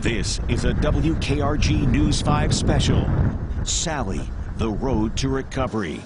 This is a WKRG News 5 special. Sally, the road to recovery.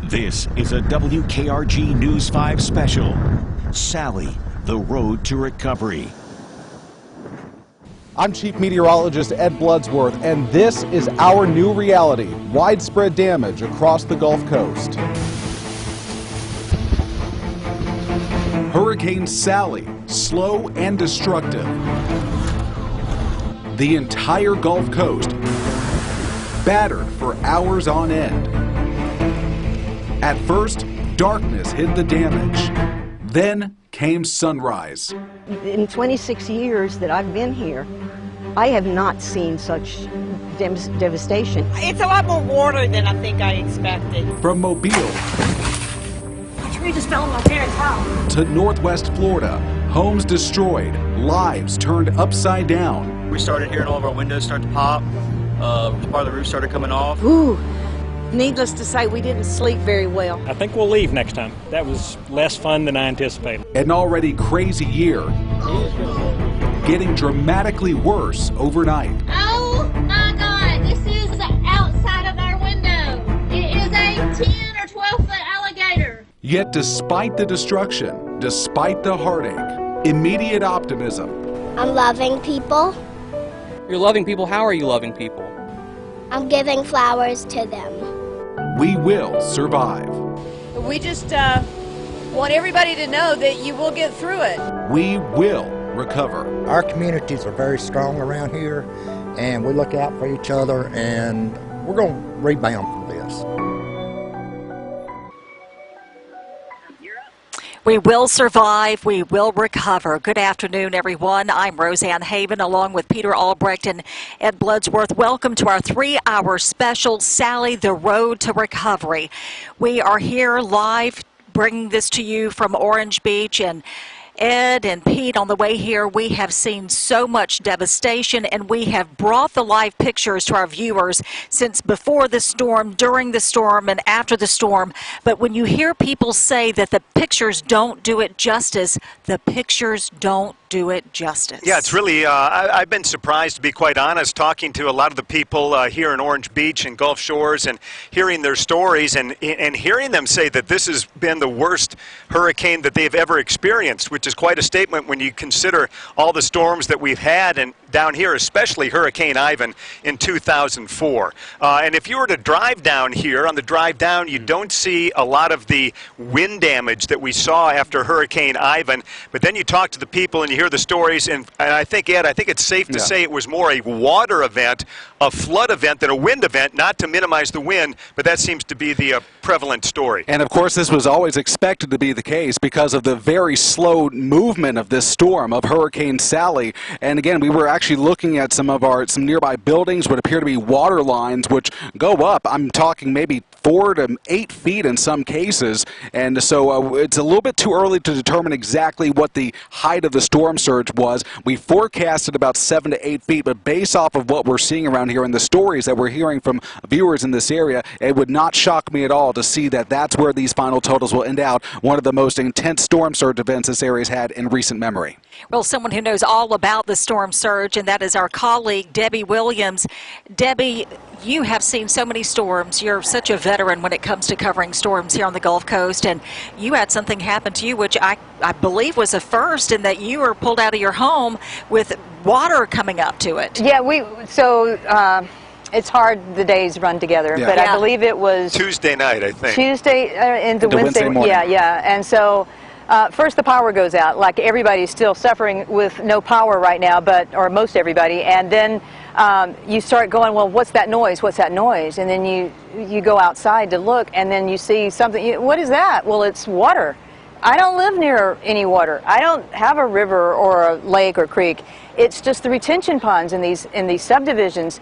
This is a WKRG News 5 special. Sally, the road to recovery. I'm Chief Meteorologist Ed Bloodsworth, and this is our new reality: widespread damage across the Gulf Coast. Hurricane Sally, slow and destructive. The entire Gulf Coast battered for hours on end. At first, darkness hid the damage. Then came sunrise. In 26 years that I've been here, I have not seen such devastation. It's a lot more water than I think I expected. From Mobile A tree just fell on my parents' house. to Northwest Florida, homes destroyed, lives turned upside down. We started hearing all of our windows start to pop. Part of the roof started coming off. Ooh, needless to say, we didn't sleep very well. I think we'll leave next time. That was less fun than I anticipated. An already crazy year getting dramatically worse overnight. Oh my God, this is outside of our window. It is a 10 or 12 foot alligator. Yet despite the destruction, despite the heartache, immediate optimism. I'm loving people. You're loving people? How are you loving people? I'm giving flowers to them. We will survive. We just want everybody to know that you will get through it. We will recover. Our communities are very strong around here, and we look out for each other, and we're going to rebound from this. We will survive. We will recover. Good afternoon, everyone. I'm Roseanne Haven, along with Peter Albrecht and Ed Bloodsworth. Welcome to our 3-hour special, Sally, the Road to Recovery. We are here live, bringing this to you from Orange Beach, and Ed and Pete, on the way here, we have seen so much devastation, and we have brought the live pictures to our viewers since before the storm, during the storm, and after the storm. But when you hear people say that the pictures don't do it justice, the pictures don't do it justice. Yeah, it's really, I've been surprised, to be quite honest, talking to a lot of the people here in Orange Beach and Gulf Shores and hearing their stories and hearing them say that this has been the worst hurricane that they've ever experienced, which is quite a statement when you consider all the storms that we've had, and down here, especially Hurricane Ivan in 2004. And if you were to drive down here, on the drive down, you don't see a lot of the wind damage that we saw after Hurricane Ivan, but then you talk to the people and you hear the stories, and I think, Ed, I think it's safe to say it was more a water event, a flood event, than a wind event, not to minimize the wind, but that seems to be the prevalent story. And, of course, this was always expected to be the case because of the very slow movement of this storm, of Hurricane Sally. And, again, we were actually looking at some nearby buildings, what appear to be water lines, which go up. I'm talking maybe 4 to 8 feet in some cases. And so it's a little bit too early to determine exactly what the height of the storm surge was. We forecasted about 7 to 8 feet, but based off of what we're seeing around here and the stories that we're hearing from viewers in this area, it would not shock me at all to see that that's where these final totals will end out. One of the most intense storm surge events this area's had in recent memory. Well, someone who knows all about the storm surge, and that is our colleague, Debbie Williams. Debbie, you have seen so many storms. You're such a veteran when it comes to covering storms here on the Gulf Coast, and you had something happen to you, which I believe was a first, in that you were pulled out of your home with water coming up to it. Yeah, it's hard, the days run together, but I believe it was Tuesday night, I think. Tuesday into Wednesday morning. Yeah. And so first the power goes out, like everybody's still suffering with no power right now, or most everybody, and then you start going, well, what's that noise? What's that noise? And then you go outside to look, and then you see something. What is that? Well, it's water. I don't live near any water. I don't have a river or a lake or creek. It's just the retention ponds in these subdivisions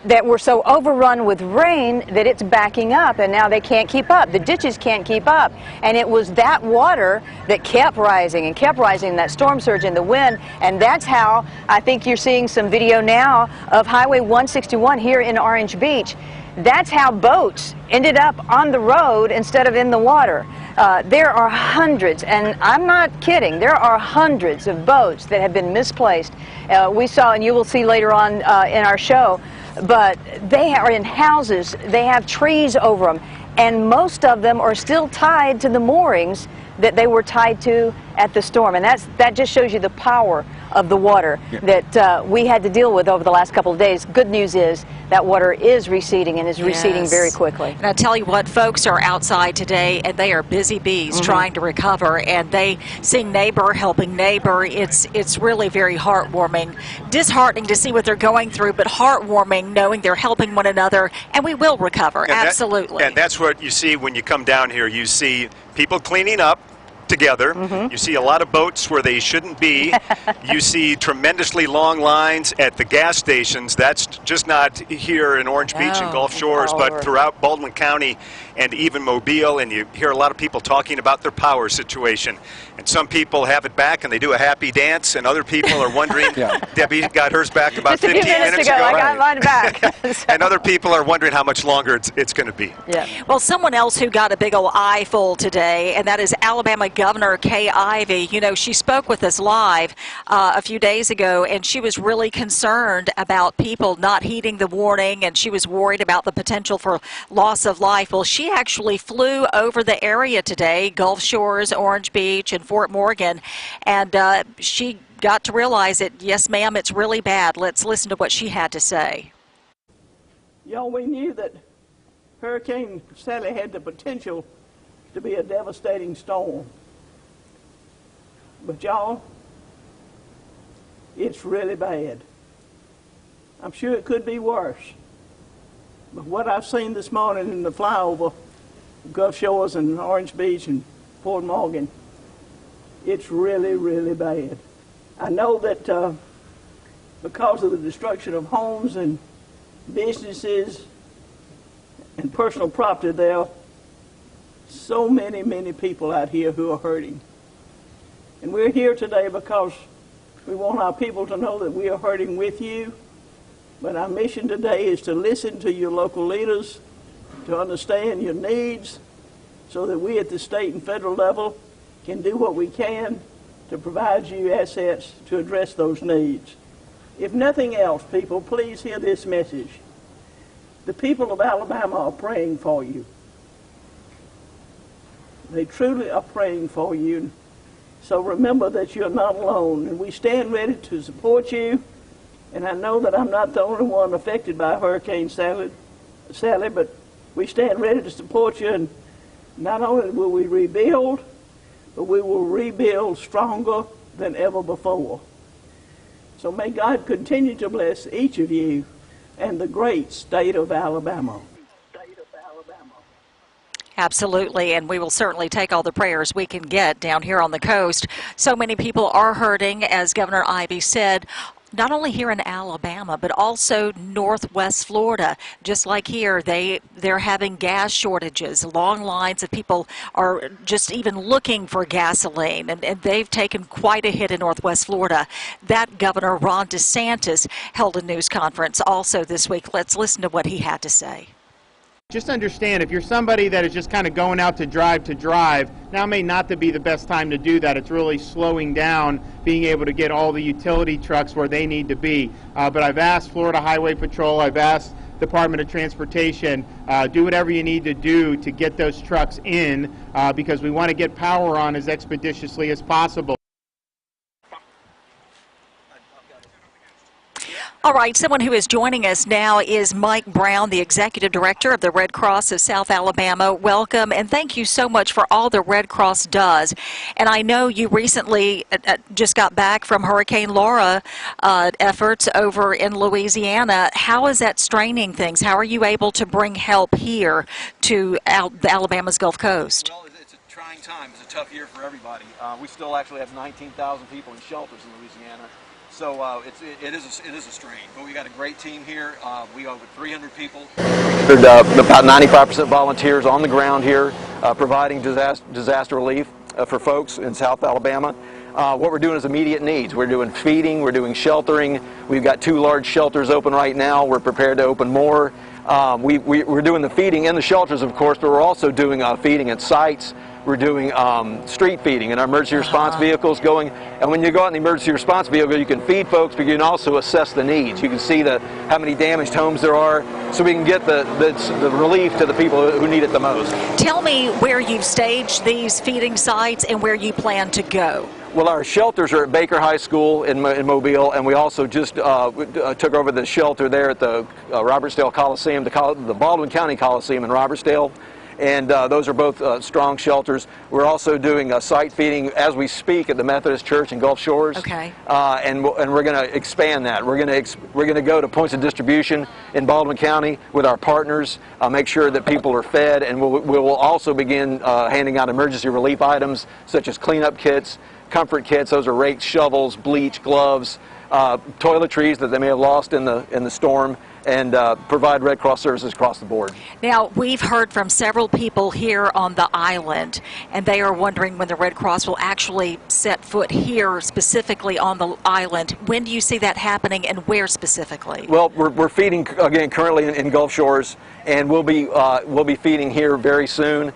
that were so overrun with rain that it's backing up, and now they can't keep up. The ditches can't keep up. And it was that water that kept rising and kept rising, that storm surge in the wind, and that's how I think you're seeing some video now of Highway 161 here in Orange Beach. That's how boats ended up on the road instead of in the water. There are hundreds, and I'm not kidding, there are hundreds of boats that have been misplaced. We saw, and you will see later on in our show, but they are in houses, they have trees over them, and most of them are still tied to the moorings that they were tied to at the storm. And that just shows you the power of the water that we had to deal with over the last couple of days. Good news is that water is receding, and is receding very quickly. And I tell you what, folks are outside today, and they are busy bees trying to recover, and they see neighbor helping neighbor. It's really very heartwarming, disheartening to see what they're going through, but heartwarming knowing they're helping one another, and we will recover, absolutely. And that's what you see when you come down here. You see people cleaning up together. You see a lot of boats where they shouldn't be. You see tremendously long lines at the gas stations. That's just not here in Orange Beach and Gulf Shores, but throughout Baldwin County and even Mobile. And you hear a lot of people talking about their power situation. And some people have it back and they do a happy dance, and other people are wondering, Debbie got hers back about 15 minutes ago. I got mine back. And other people are wondering how much longer it's going to be. Well, someone else who got a big old eyeful today, and that is Alabama Governor Kay Ivey. You know, she spoke with us live a few days ago, and she was really concerned about people not heeding the warning, and she was worried about the potential for loss of life. Well, she actually flew over the area today, Gulf Shores, Orange Beach, and Fort Morgan, and she got to realize that, yes, ma'am, it's really bad. Let's listen to what she had to say. Y'all, we knew that Hurricane Sally had the potential to be a devastating storm. But y'all, it's really bad. I'm sure it could be worse. But what I've seen this morning in the flyover, Gulf Shores and Orange Beach and Fort Morgan, it's really, really bad. I know that because of the destruction of homes and businesses and personal property, there are so many, many people out here who are hurting. And we're here today because we want our people to know that we are hurting with you. But our mission today is to listen to your local leaders, to understand your needs, so that we at the state and federal level can do what we can to provide you assets to address those needs. If nothing else, people, please hear this message. The people of Alabama are praying for you. They truly are praying for you. So remember that you're not alone, and we stand ready to support you. And I know that I'm not the only one affected by Hurricane Sally, but we stand ready to support you. And not only will we rebuild, but we will rebuild stronger than ever before. So may God continue to bless each of you and the great state of Alabama. Absolutely, and we will certainly take all the prayers we can get down here on the coast. So many people are hurting, as Governor Ivey said, not only here in Alabama, but also northwest Florida. Just like here, they're having gas shortages. Long lines of people are just even looking for gasoline, and they've taken quite a hit in northwest Florida. That Governor Ron DeSantis held a news conference also this week. Let's listen to what he had to say. Just understand, if you're somebody that is just kind of going out to drive, now may not be the best time to do that. It's really slowing down being able to get all the utility trucks where they need to be. But I've asked Florida Highway Patrol, I've asked Department of Transportation, do whatever you need to do to get those trucks in because we want to get power on as expeditiously as possible. All right, someone who is joining us now is Mike Brown, the Executive Director of the Red Cross of South Alabama. Welcome, and thank you so much for all the Red Cross does. And I know you recently just got back from Hurricane Laura efforts over in Louisiana. How is that straining things? How are you able to bring help here to the Alabama's Gulf Coast? Well, it's a trying time. It's a tough year for everybody. We still actually have 19,000 people in shelters in Louisiana. So it is a strain, but we got a great team here. We have over 300 people. About 95% volunteers on the ground here, providing disaster relief for folks in South Alabama. What we're doing is immediate needs. We're doing feeding, we're doing sheltering. We've got 2 large shelters open right now. We're prepared to open more. We're doing the feeding in the shelters, of course, but we're also doing feeding at sites. We're doing street feeding in our emergency response vehicles going. And when you go out in the emergency response vehicle, you can feed folks, but you can also assess the needs. You can see how many damaged homes there are, so we can get the relief to the people who need it the most. Tell me where you've staged these feeding sites and where you plan to go. Well, our shelters are at Baker High School in Mobile, and we also just took over the shelter there at the Robertsdale Coliseum, the Baldwin County Coliseum in Robertsdale. And those are both strong shelters. We're also doing site feeding as we speak at the Methodist Church in Gulf Shores. Okay. And we're going to expand that. We're going to go to points of distribution in Baldwin County with our partners, make sure that people are fed, and we will also begin handing out emergency relief items such as cleanup kits, comfort kits. Those are rakes, shovels, bleach, gloves, toiletries that they may have lost in the storm, and provide Red Cross services across the board. Now, we've heard from several people here on the island, and they are wondering when the Red Cross will actually set foot here specifically on the island. When do you see that happening, and where specifically? Well, we're feeding again currently in Gulf Shores, and we'll be feeding here very soon.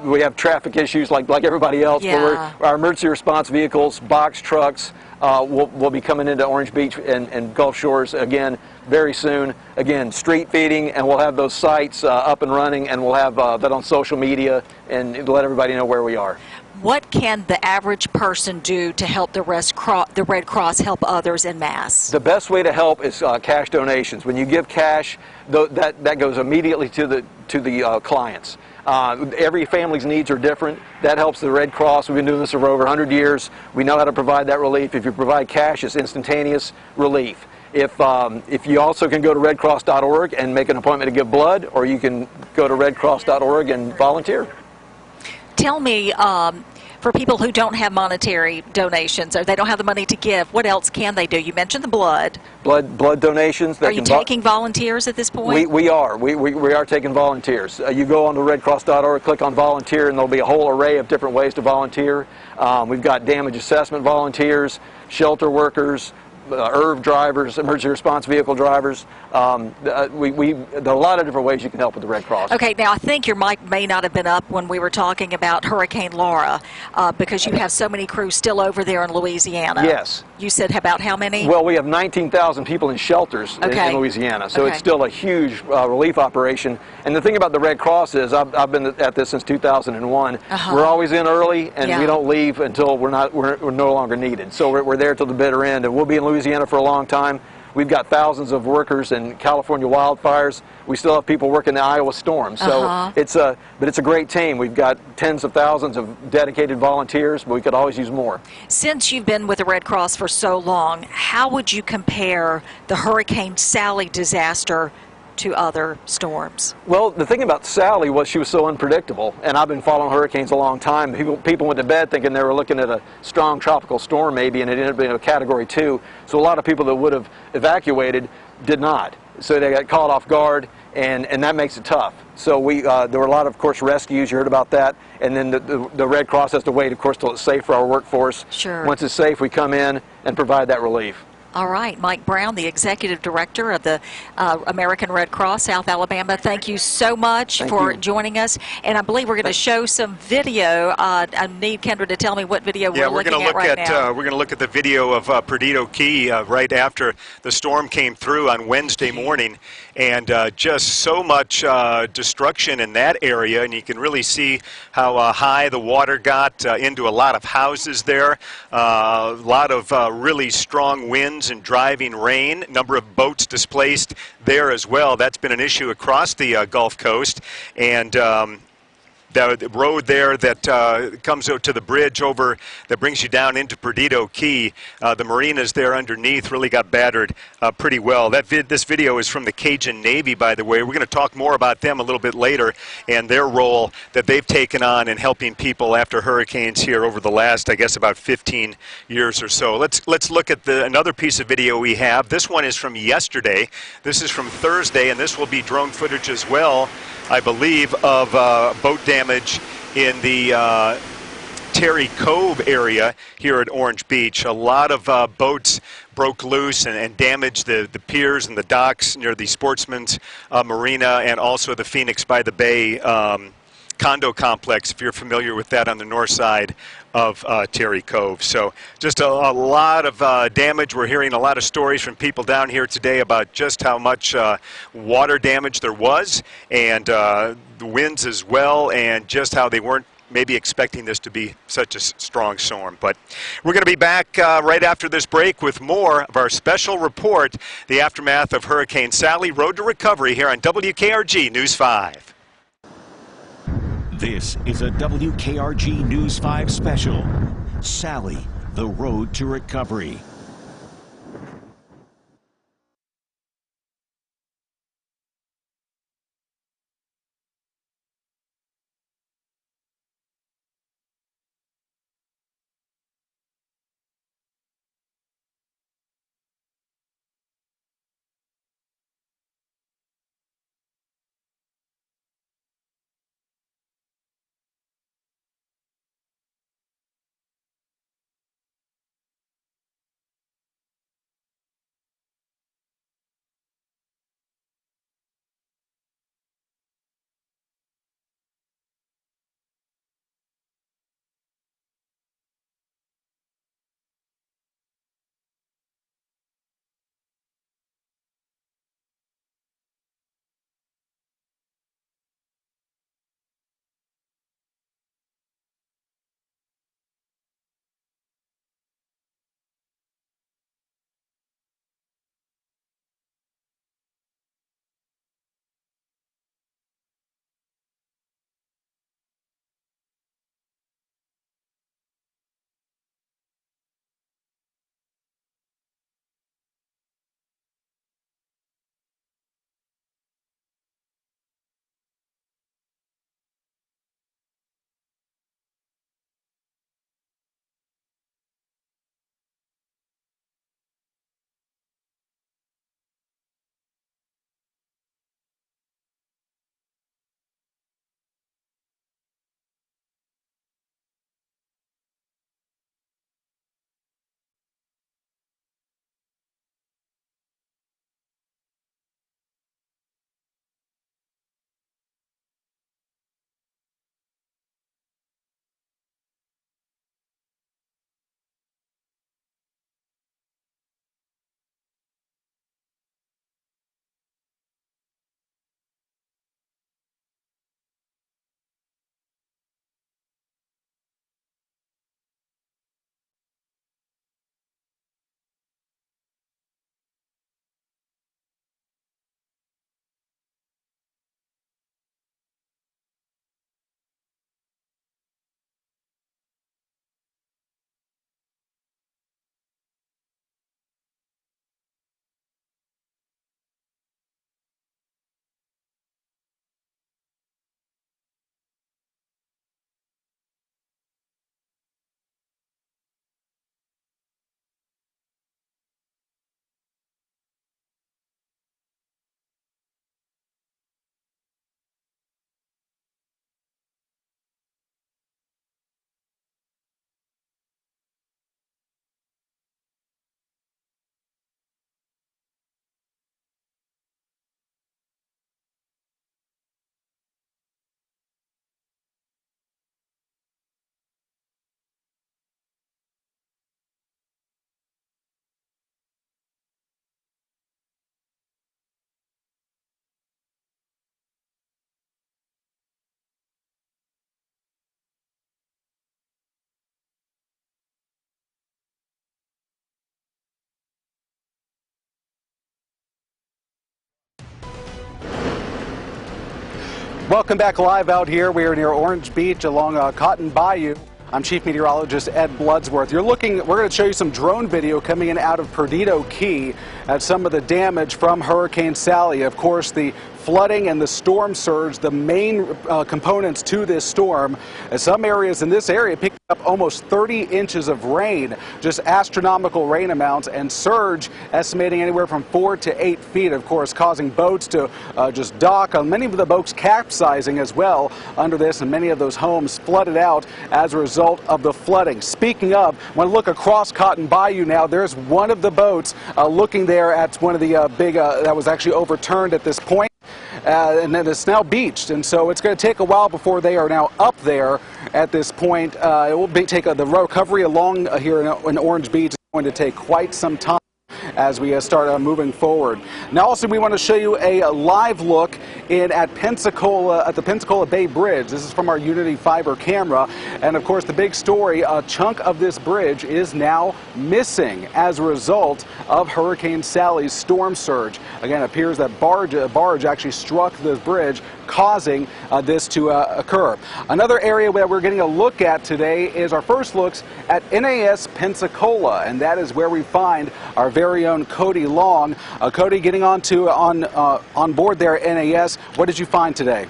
We have traffic issues like everybody else, yeah. But our emergency response vehicles, box trucks, will be coming into Orange Beach and Gulf Shores again very soon. Again, street feeding, and we'll have those sites up and running, and we'll have that on social media and let everybody know where we are. What can the average person do to help the Red Cross help others en masse? The best way to help is cash donations. When you give cash, that goes immediately to the clients. Every family's needs are different. That helps the Red Cross. We've been doing this for over 100 years. We know how to provide that relief. If you provide cash, it's instantaneous relief. If you also can go to redcross.org and make an appointment to give blood, or you can go to redcross.org and volunteer. Tell me, for people who don't have monetary donations or they don't have the money to give, what else can they do? You mentioned the blood. Blood donations. Are you taking volunteers at this point? We are. We are taking volunteers. You go on to redcross.org, click on volunteer, and there'll be a whole array of different ways to volunteer. We've got damage assessment volunteers, shelter workers, ERV drivers, emergency response vehicle drivers. There are a lot of different ways you can help with the Red Cross. Okay, now I think your mic may not have been up when we were talking about Hurricane Laura because you have so many crews still over there in Louisiana. Yes. You said about how many? Well, we have 19,000 people in shelters in Louisiana, so it's still a huge relief operation. And the thing about the Red Cross is I've been at this since 2001. We're always in early, and we don't leave until we're no longer needed. So we're there till the bitter end, and we'll be in Louisiana for a long time. We've got thousands of workers in California wildfires. We still have people working the Iowa storm. So it's a great team. We've got tens of thousands of dedicated volunteers, but we could always use more. Since you've been with the Red Cross for so long, how would you compare the Hurricane Sally disaster to other storms? Well, the thing about Sally was she was so unpredictable, and I've been following hurricanes a long time. People went to bed thinking they were looking at a strong tropical storm maybe, and it ended up being a Category 2. So a lot of people that would have evacuated did not. So they got caught off guard, and that makes it tough. So there were a lot of course, rescues. You heard about that. And then the Red Cross has to wait, of course, till it's safe for our workforce. Sure. Once it's safe, we come in and provide that relief. All right, Mike Brown, the Executive Director of the American Red Cross, South Alabama, thank you so much for joining us. And I believe we're going to show some video. I need Kendra to tell me what video we're looking at right now. We're going to look at the video of Perdido Key right after the storm came through on Wednesday morning. And just so much destruction in that area. And you can really see how high the water got into a lot of houses there. A lot of really strong winds and driving rain. Number of boats displaced there as well. That's been an issue across the Gulf Coast. And the road there that comes out to the bridge over that brings you down into Perdido Key, the marinas there underneath really got battered pretty well. This video is from the Cajun Navy, by the way. We're going to talk more about them a little bit later and their role that they've taken on in helping people after hurricanes here over the last, I guess, about 15 years or so. Let's look at another piece of video we have. This one is from yesterday. This is from Thursday, and this will be drone footage as well, I believe, of boat damage in the Terry Cove area here at Orange Beach. A lot of boats broke loose and damaged the piers and the docks near the Sportsman's Marina and also the Phoenix by the Bay condo complex, if you're familiar with that, on the north side of Terry Cove. So just a lot of damage. We're hearing a lot of stories from people down here today about just how much water damage there was, and the winds as well, and just how they weren't maybe expecting this to be such a strong storm. But we're going to be back right after this break with more of our special report, the aftermath of Hurricane Sally, Road to Recovery, here on WKRG News 5. This is a WKRG News 5 special, Sally, the Road to Recovery. Welcome back live out here. We are near Orange Beach along Cotton Bayou. I'm Chief Meteorologist Ed Bloodsworth. We're going to show you some drone video coming in out of Perdido Key at some of the damage from Hurricane Sally. Of course, the flooding and the storm surge, the main components to this storm. Some areas in this area picked up almost 30 inches of rain, just astronomical rain amounts, and surge estimating anywhere from 4 to 8 feet, of course, causing boats to just dock. Many of the boats capsizing as well under this, and many of those homes flooded out as a result of the flooding. Speaking of, when I look across Cotton Bayou now, there's one of the boats looking there at one of the big, that was actually overturned at this point. And then it's now beached, and so it's going to take a while before they are now up there at this point. It will take the recovery along here in Orange Beach is going to take quite some time as we start moving forward. Now also we want to show you a live look at Pensacola, at the Pensacola Bay Bridge. This is from our Unity Fiber camera, and of course the big story, a chunk of this bridge is now missing as a result of Hurricane Sally's storm surge. Again, it appears that a barge actually struck the bridge, causing this to occur. Another area that we're getting a look at today is our first looks at NAS Pensacola, and that is where we find our very own Cody Long. Cody, getting on board there at NAS, what did you find today?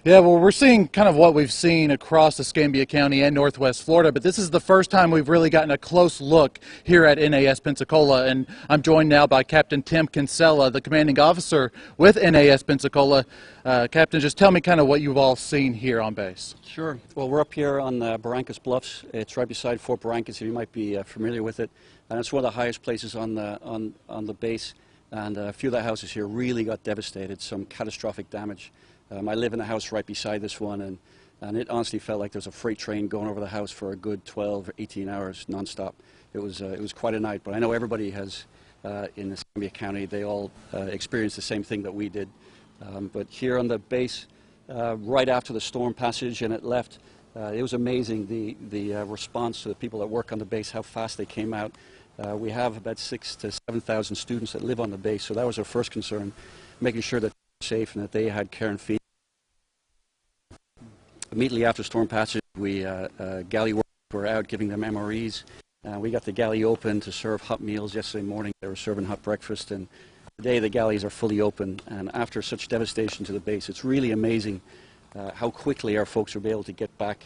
Yeah, well, we're seeing kind of what we've seen across Escambia County and Northwest Florida, but this is the first time we've really gotten a close look here at NAS Pensacola, and I'm joined now by Captain Tim Kinsella, the commanding officer with NAS Pensacola. Captain, just tell me kind of what you've all seen here on base. Sure. Well, we're up here on Barrancas Bluffs. It's right beside Fort Barrancas, if you might be familiar with it, and it's one of the highest places on the base, and a few of the houses here really got devastated, some catastrophic damage. I live in a house right beside this one, and it honestly felt like there was a freight train going over the house for a good 12 or 18 hours nonstop. It was quite a night, but I know everybody has in Escambia County, they all experienced the same thing that we did. But here on the base, right after the storm passage and it left, it was amazing the response to the people that work on the base, how fast they came out. We have about 6,000 to 7,000 students that live on the base, so that was our first concern, making sure that they were safe and that they had care and feed. Immediately after storm passage, we galley workers were out giving them MREs. We got the galley open to serve hot meals. Yesterday morning they were serving hot breakfast, and today the galleys are fully open. And after such devastation to the base, it's really amazing how quickly our folks will be able to get back,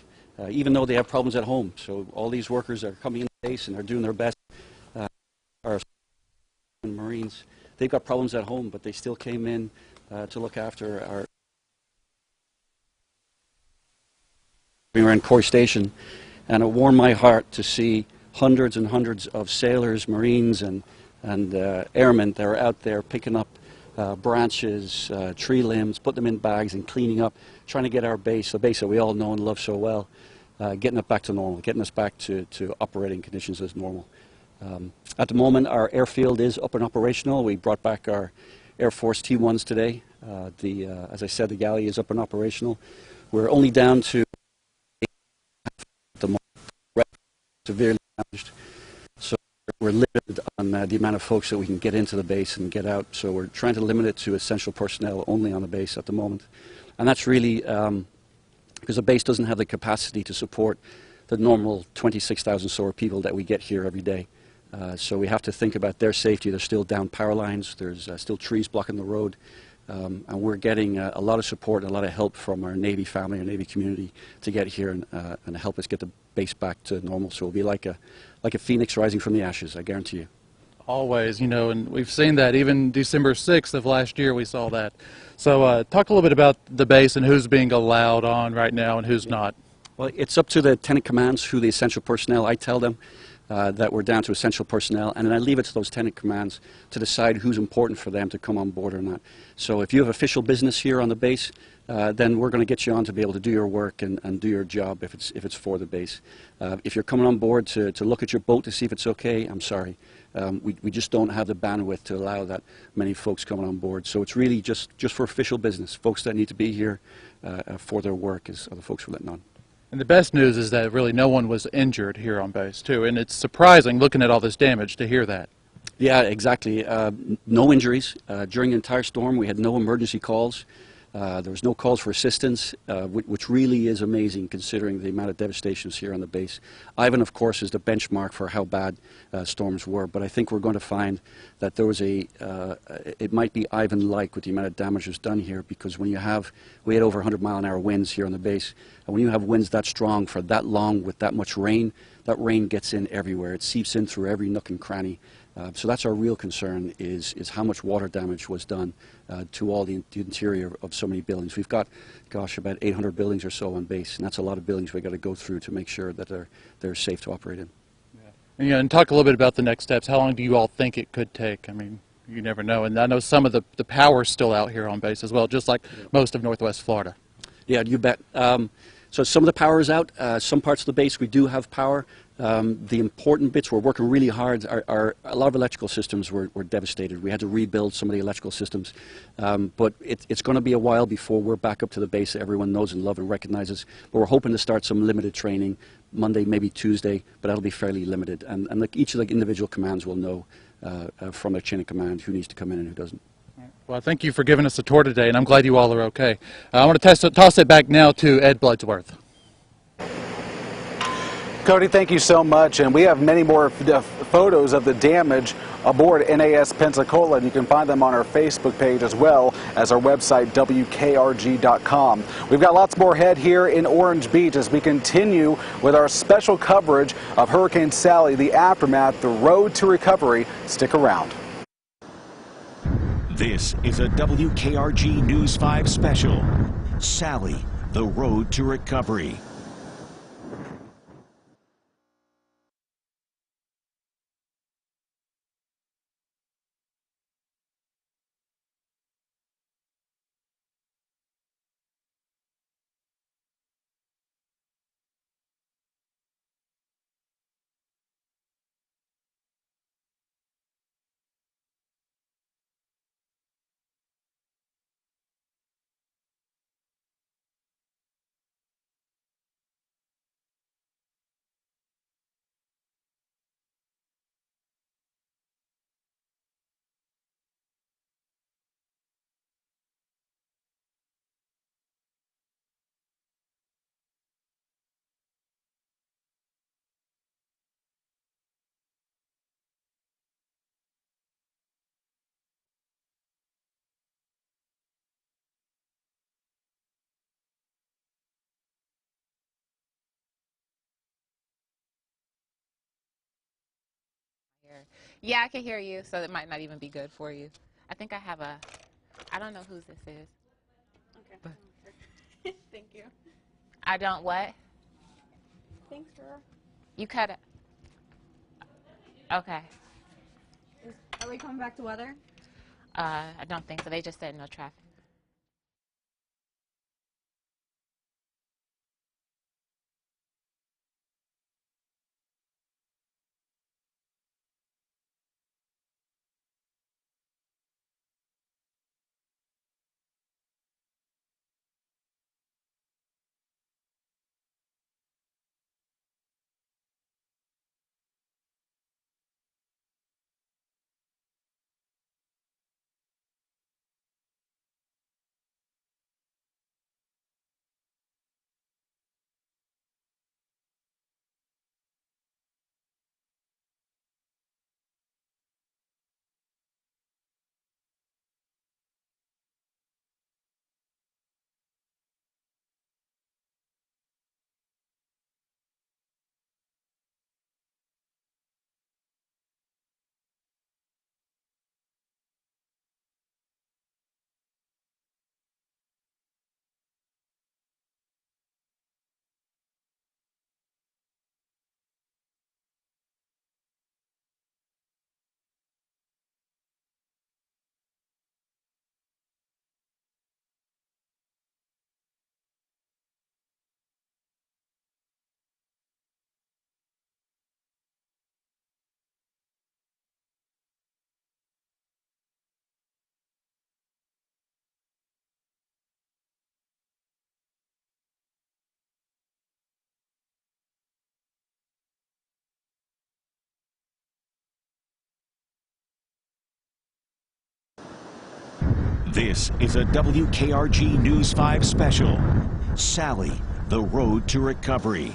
even though they have problems at home. So all these workers are coming in the base and are doing their best. Our Marines, they've got problems at home, but they still came in to look after our. We were in Coy Station, and it warmed my heart to see hundreds and hundreds of sailors, Marines, and airmen that are out there picking up branches, tree limbs, putting them in bags and cleaning up, trying to get our base, the base that we all know and love so well, getting it back to normal, getting us back to operating conditions as normal. At the moment, our airfield is up and operational. We brought back our Air Force T-1s today. As I said, the galley is up and operational. We're only down to severely damaged, so we're limited on the amount of folks that we can get into the base and get out, so we're trying to limit it to essential personnel only on the base at the moment. And that's really because the base doesn't have the capacity to support the normal 26,000 sort of people that we get here every day. So we have to think about their safety. There's still down power lines, there's still trees blocking the road, and we're getting a lot of support and a lot of help from our Navy family, our Navy community, to get here and help us get the base back to normal. So it'll be like a phoenix rising from the ashes, I guarantee you. Always, you know, and we've seen that. Even December 6th of last year we saw that. So talk a little bit about the base and who's being allowed on right now and who's not. Well, it's up to the tenant commands who the essential personnel. I tell them that we're down to essential personnel, and then I leave it to those tenant commands to decide who's important for them to come on board or not. So if you have official business here on the base, then we're going to get you on to be able to do your work and do your job if it's for the base. If you're coming on board to look at your boat to see if it's okay, I'm sorry. We just don't have the bandwidth to allow that many folks coming on board. So it's really just for official business. Folks that need to be here for their work are the folks we're letting on. And the best news is that really no one was injured here on base, too. And it's surprising, looking at all this damage, to hear that. Yeah, exactly. No injuries. During the entire storm, we had no emergency calls. There was no calls for assistance, which really is amazing considering the amount of devastations here on the base. Ivan, of course, is the benchmark for how bad storms were, but I think we're going to find that there was it might be Ivan-like with the amount of damage that's done here, because we had over 100-mile-an-hour winds here on the base, and when you have winds that strong for that long with that much rain, that rain gets in everywhere. It seeps in through every nook and cranny. So that's our real concern, is how much water damage was done to all the interior of so many buildings. We've got, gosh, about 800 buildings or so on base, and that's a lot of buildings we've got to go through to make sure that they're safe to operate in. Yeah, and talk a little bit about the next steps. How long do you all think it could take? I mean, you never know. And I know some of the power's still out here on base as well, just like most of Northwest Florida. Yeah, you bet. So some of the power is out. Some parts of the base we do have power. The important bits we're working really hard are a lot of electrical systems were devastated. We had to rebuild some of the electrical systems. But it's going to be a while before we're back up to the base that everyone knows and loves and recognizes. But we're hoping to start some limited training Monday, maybe Tuesday, but that'll be fairly limited. And like each of the individual commands will know from their chain of command who needs to come in and who doesn't. Well, thank you for giving us a tour today, and I'm glad you all are okay. I want to toss it back now to Ed Bloodsworth. Cody, thank you so much, and we have many more photos of the damage aboard NAS Pensacola, and you can find them on our Facebook page as well as our website, WKRG.com. We've got lots more ahead here in Orange Beach as we continue with our special coverage of Hurricane Sally, the aftermath, the road to recovery. Stick around. This is a WKRG News 5 special, Sally, the road to recovery. Yeah, I can hear you, so it might not even be good for you. I think I have I don't know whose this is. Okay. Thank you. I don't what? Thanks, girl. You cut it. Okay. Are we coming back to weather? I don't think so. They just said no traffic. This is a WKRG News 5 special. Sally, the road to recovery.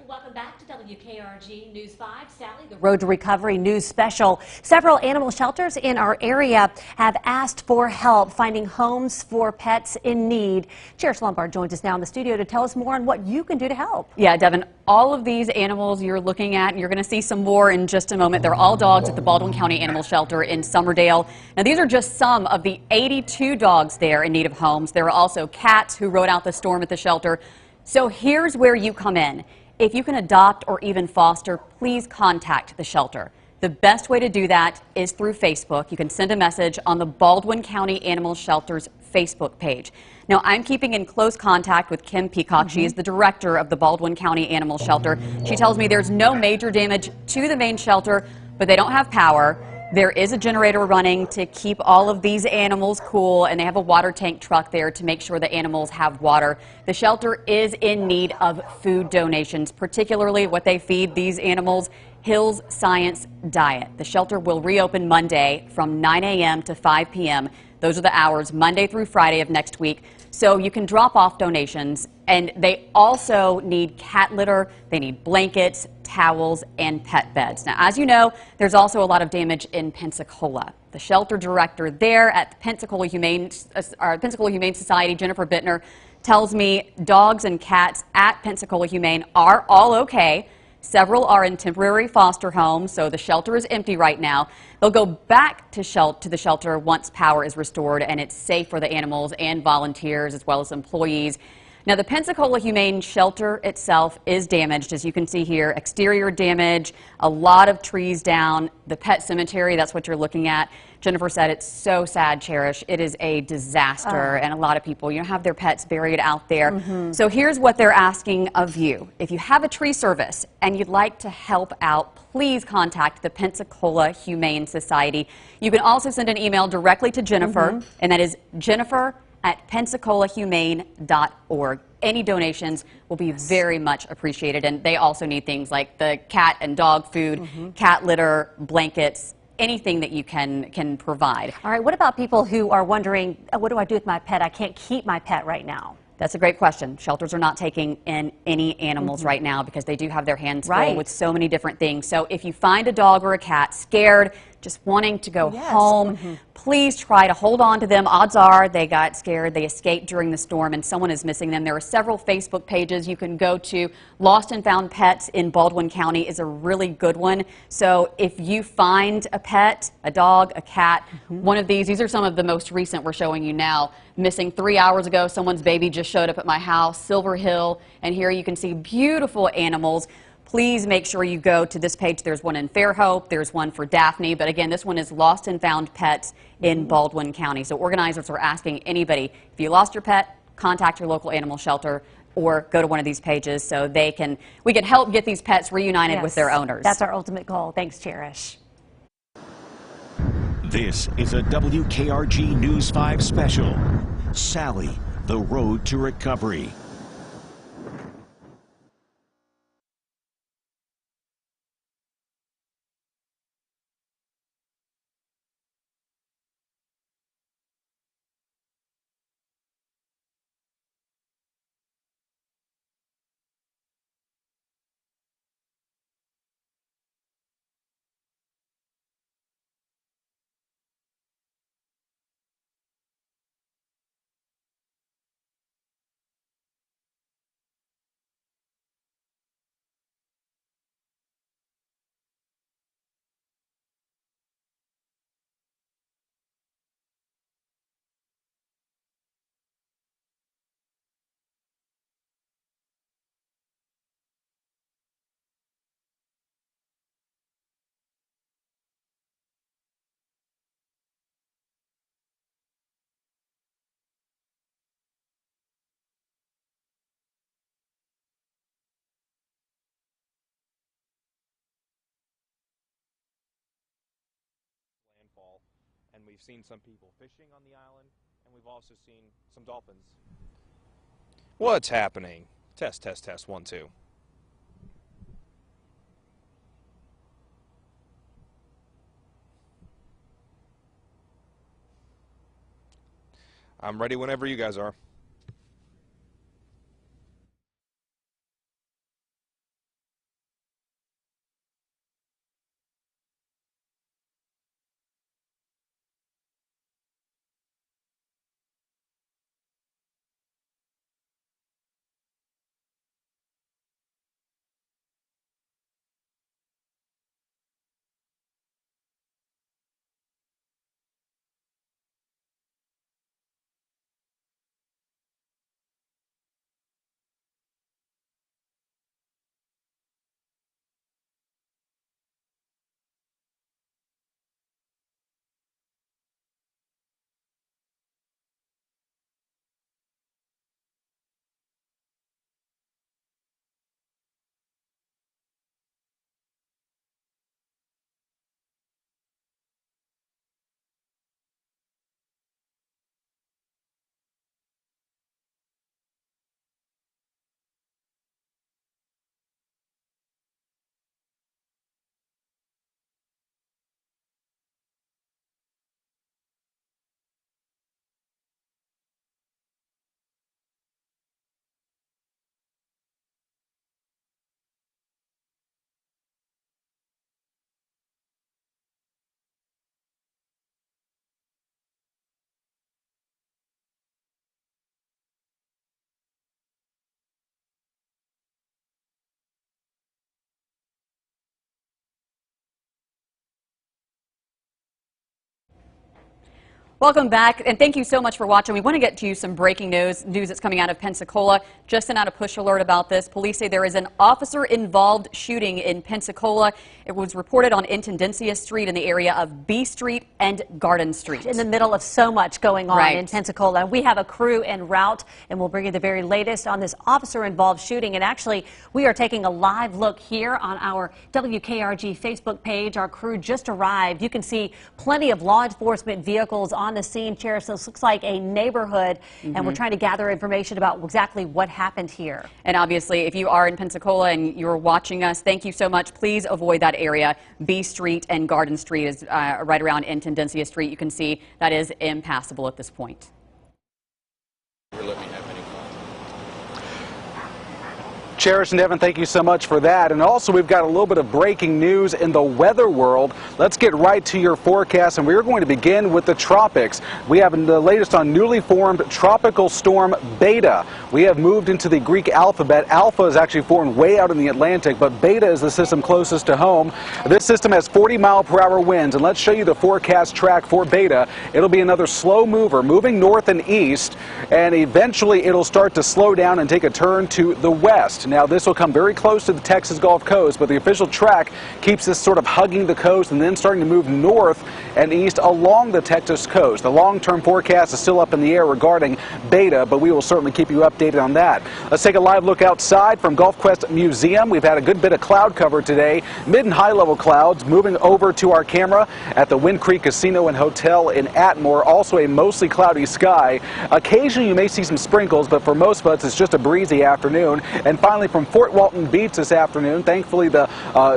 Welcome back to WKRG News 5, Sally, the Road to Recovery News Special. Several animal shelters in our area have asked for help finding homes for pets in need. Cherish Lombard joins us now in the studio to tell us more on what you can do to help. Yeah, Devin, all of these animals you're looking at, and you're going to see some more in just a moment. They're all dogs at the Baldwin County Animal Shelter in Summerdale. Now, these are just some of the 82 dogs there in need of homes. There are also cats who rode out the storm at the shelter. So here's where you come in. If you can adopt or even foster, please contact the shelter. The best way to do that is through Facebook. You can send a message on the Baldwin County Animal Shelter's Facebook page. Now, I'm keeping in close contact with Kim Peacock. She is the director of the Baldwin County Animal Shelter. She tells me there's no major damage to the main shelter, but they don't have power. There is a generator running to keep all of these animals cool, and they have a water tank truck there to make sure the animals have water. The shelter is in need of food donations, particularly what they feed these animals, Hills Science Diet. The shelter will reopen Monday from 9 a.m. to 5 p.m. Those are the hours, Monday through Friday of next week. So you can drop off donations, and they also need cat litter, they need blankets, towels, and pet beds. Now, as you know, there's also a lot of damage in Pensacola. The shelter director there at the Pensacola Humane Society, Jennifer Bittner, tells me dogs and cats at Pensacola Humane are all okay. Several are in temporary foster homes, so the shelter is empty right now. They'll go back to the shelter once power is restored and it's safe for the animals and volunteers as well as employees. Now, the Pensacola Humane Shelter itself is damaged, as you can see here. Exterior damage, a lot of trees down. The pet cemetery, that's what you're looking at. Jennifer said it's so sad, Cherish. It is a disaster, and a lot of people, have their pets buried out there. So here's what they're asking of you. If you have a tree service and you'd like to help out, please contact the Pensacola Humane Society. You can also send an email directly to Jennifer, and that is jennifer@pensacolahumane.org. Any donations will be very much appreciated, and they also need things like the cat and dog food, cat litter, blankets, anything that you can provide. All right, what about people who are wondering, what do I do with my pet? I can't keep my pet right now. That's a great question. Shelters are not taking in any animals right now because they do have their hands full with so many different things. So if you find a dog or a cat scared, just wanting to go home, please try to hold on to them. Odds are they got scared, they escaped during the storm, and someone is missing them. There are several Facebook pages you can go to. Lost and Found Pets in Baldwin County is a really good one. So if you find a pet, a dog, a cat, one of these are some of the most recent we're showing you now. Missing 3 hours ago, someone's baby just showed up at my house, Silver Hill, and here you can see beautiful animals. Please make sure you go to this page. There's one in Fairhope, there's one for Daphne, but again, this one is Lost and Found Pets in Baldwin County. So organizers are asking anybody, if you lost your pet, contact your local animal shelter or go to one of these pages so we can help get these pets reunited with their owners. That's our ultimate goal. Thanks, Cherish. This is a WKRG News 5 special. Sally, the road to recovery. And we've seen some people fishing on the island, and we've also seen some dolphins. What's happening? Test, test, test, 1, 2. I'm ready whenever you guys are. Welcome back, and thank you so much for watching. We want to get to you some breaking news that's coming out of Pensacola. Just sent out a push alert about this. Police say there is an officer-involved shooting in Pensacola. It was reported on Intendencia Street in the area of B Street and Garden Street. In the middle of so much going on in Pensacola. We have a crew en route, and we'll bring you the very latest on this officer-involved shooting. And actually, we are taking a live look here on our WKRG Facebook page. Our crew just arrived. You can see plenty of law enforcement vehicles on the scene, Sheriff. So this looks like a neighborhood, and we're trying to gather information about exactly what happened here. And obviously, if you are in Pensacola and you're watching us, thank you so much. Please avoid that area. B Street and Garden Street is right around Intendencia Street. You can see that is impassable at this point. Cherish and Devin, thank you so much for that. And also, we've got a little bit of breaking news in the weather world. Let's get right to your forecast, and we're going to begin with the tropics. We have the latest on newly formed tropical storm Beta. We have moved into the Greek alphabet. Alpha is actually formed way out in the Atlantic, but Beta is the system closest to home. This system has 40-mile-per-hour winds, and let's show you the forecast track for Beta. It'll be another slow mover, moving north and east, and eventually it'll start to slow down and take a turn to the west. Now, this will come very close to the Texas Gulf Coast, but the official track keeps this sort of hugging the coast and then starting to move north and east along the Texas coast. The long-term forecast is still up in the air regarding Beta, but we will certainly keep you updated on that. Let's take a live look outside from Gulf Quest Museum. We've had a good bit of cloud cover today, mid and high-level clouds. Moving over to our camera at the Wind Creek Casino and Hotel in Atmore, also a mostly cloudy sky. Occasionally you may see some sprinkles, but for most of us it's just a breezy afternoon. And finally, from Fort Walton Beach this afternoon, thankfully the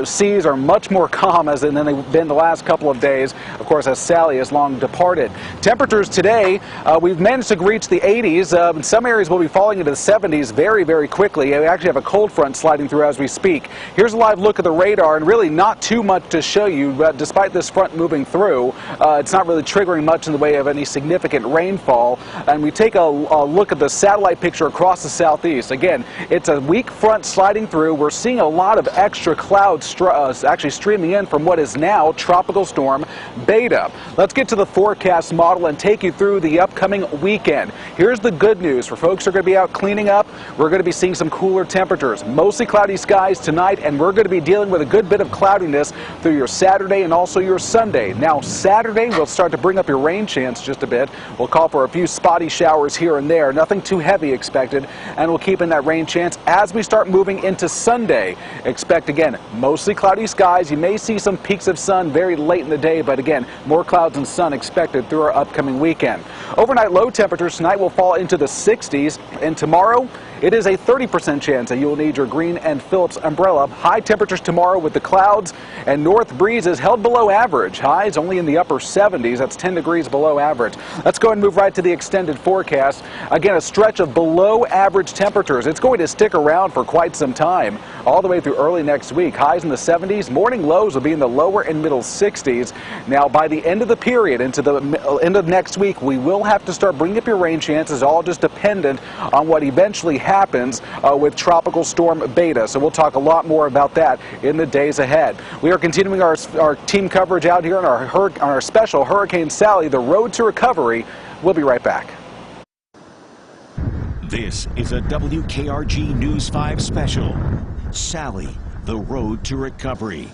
seas are much more calm than they've been the last couple of days, of course, as Sally has long departed. Temperatures today, we've managed to reach the 80s. In some areas we'll be falling into the 70s very, very quickly. We actually have a cold front sliding through as we speak. Here's a live look at the radar, and really not too much to show you, but despite this front moving through, it's not really triggering much in the way of any significant rainfall. And we take a look at the satellite picture across the southeast. Again, it's a weak front sliding through. We're seeing a lot of extra clouds actually streaming in from what is now Tropical Storm Beta. Let's get to the forecast model and take you through the upcoming weekend. Here's the good news for folks who are going to be out cleaning up. We're going to be seeing some cooler temperatures, mostly cloudy skies tonight, and we're going to be dealing with a good bit of cloudiness through your Saturday and also your Sunday. Now, Saturday, we'll start to bring up your rain chance just a bit. We'll call for a few spotty showers here and there, nothing too heavy expected, and we'll keep in that rain chance as we start moving into Sunday. Expect, again, mostly cloudy skies. You may see some peaks of sun very late in the day, but again, more clouds and sun expected through our upcoming weekend. Overnight low temperatures tonight will fall into the 60s, and tomorrow It is a 30% chance that you will need your Green and Phillips umbrella. High temperatures tomorrow with the clouds and north breezes held below average. Highs only in the upper 70s. That's 10 degrees below average. Let's go ahead and move right to the extended forecast. Again, a stretch of below average temperatures. It's going to stick around for quite some time, all the way through early next week. Highs in the 70s. Morning lows will be in the lower and middle 60s. Now, by the end of the period, into the end of next week, we will have to start bringing up your rain chances, all just dependent on what eventually happens with Tropical Storm Beta. So we'll talk a lot more about that in the days ahead. We are continuing our team coverage out here on our special Hurricane Sally, the road to recovery. We'll be right back. This is a WKRG News 5 special. Sally, the road to recovery.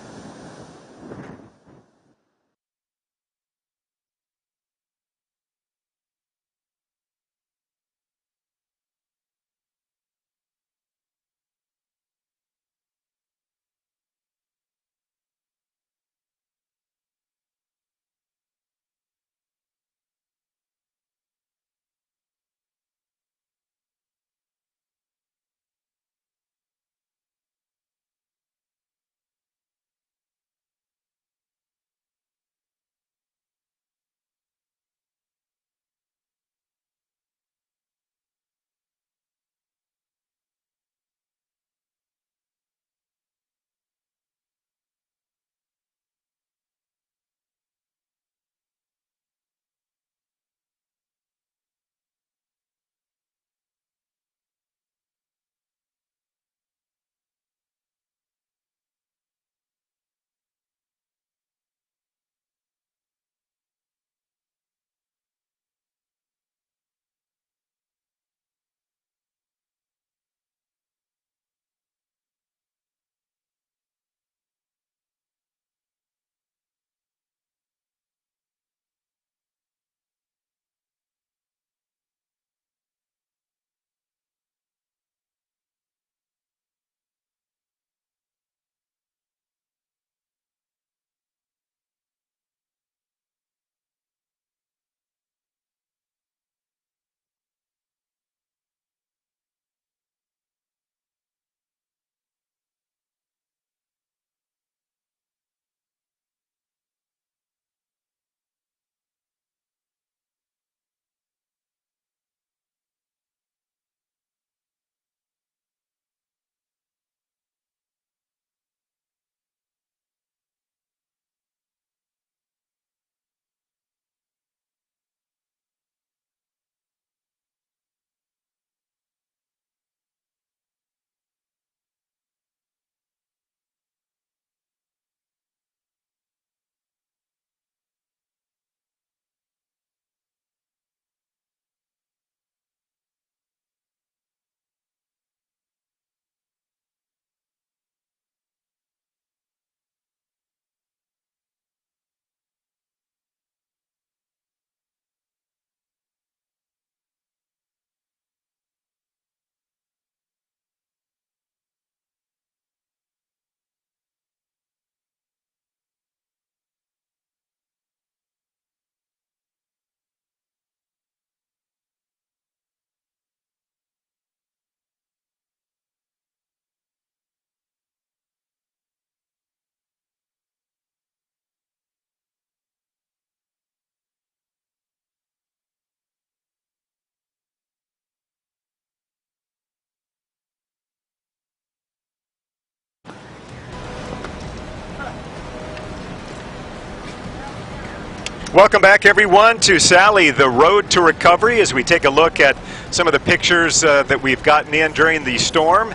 Welcome back, everyone, to Sally, the road to recovery, as we take a look at some of the pictures that we've gotten in during the storm.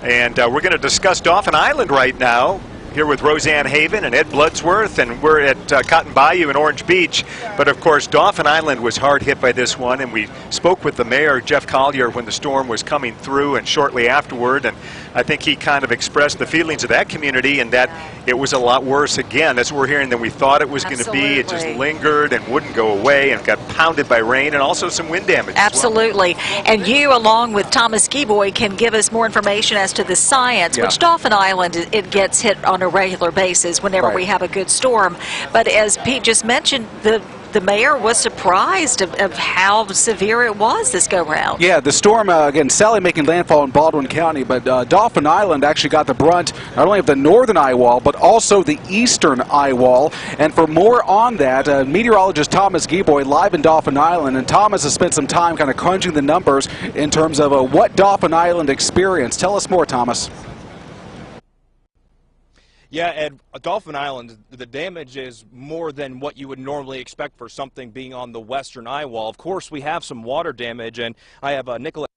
And we're going to discuss Dauphin Island right now, here with Roseanne Haven and Ed Bloodsworth, and we're at Cotton Bayou in Orange Beach. But of course, Dauphin Island was hard hit by this one, and we spoke with the mayor, Jeff Collier, when the storm was coming through and shortly afterward, and I think he kind of expressed the feelings of that community and that it was a lot worse again. That's what we're hearing than we thought it was going to be. It just lingered and wouldn't go away and got pounded by rain and also some wind damage. Absolutely. And you, along with Thomas Gieboy, can give us more information as to the science, which Dauphin Island, it gets hit on a regular basis whenever we have a good storm. But as Pete just mentioned, the the mayor was surprised of how severe it was this go-round. Yeah, the storm, again, Sally making landfall in Baldwin County, but Dauphin Island actually got the brunt not only of the northern eye wall, but also the eastern eye wall. And for more on that, meteorologist Thomas Gieboy live in Dauphin Island, and Thomas has spent some time kind of crunching the numbers in terms of what Dauphin Island experienced. Tell us more, Thomas. Yeah, Ed, Dauphin Island, the damage is more than what you would normally expect for something being on the western eye wall. Of course, we have some water damage, and I have Nicholas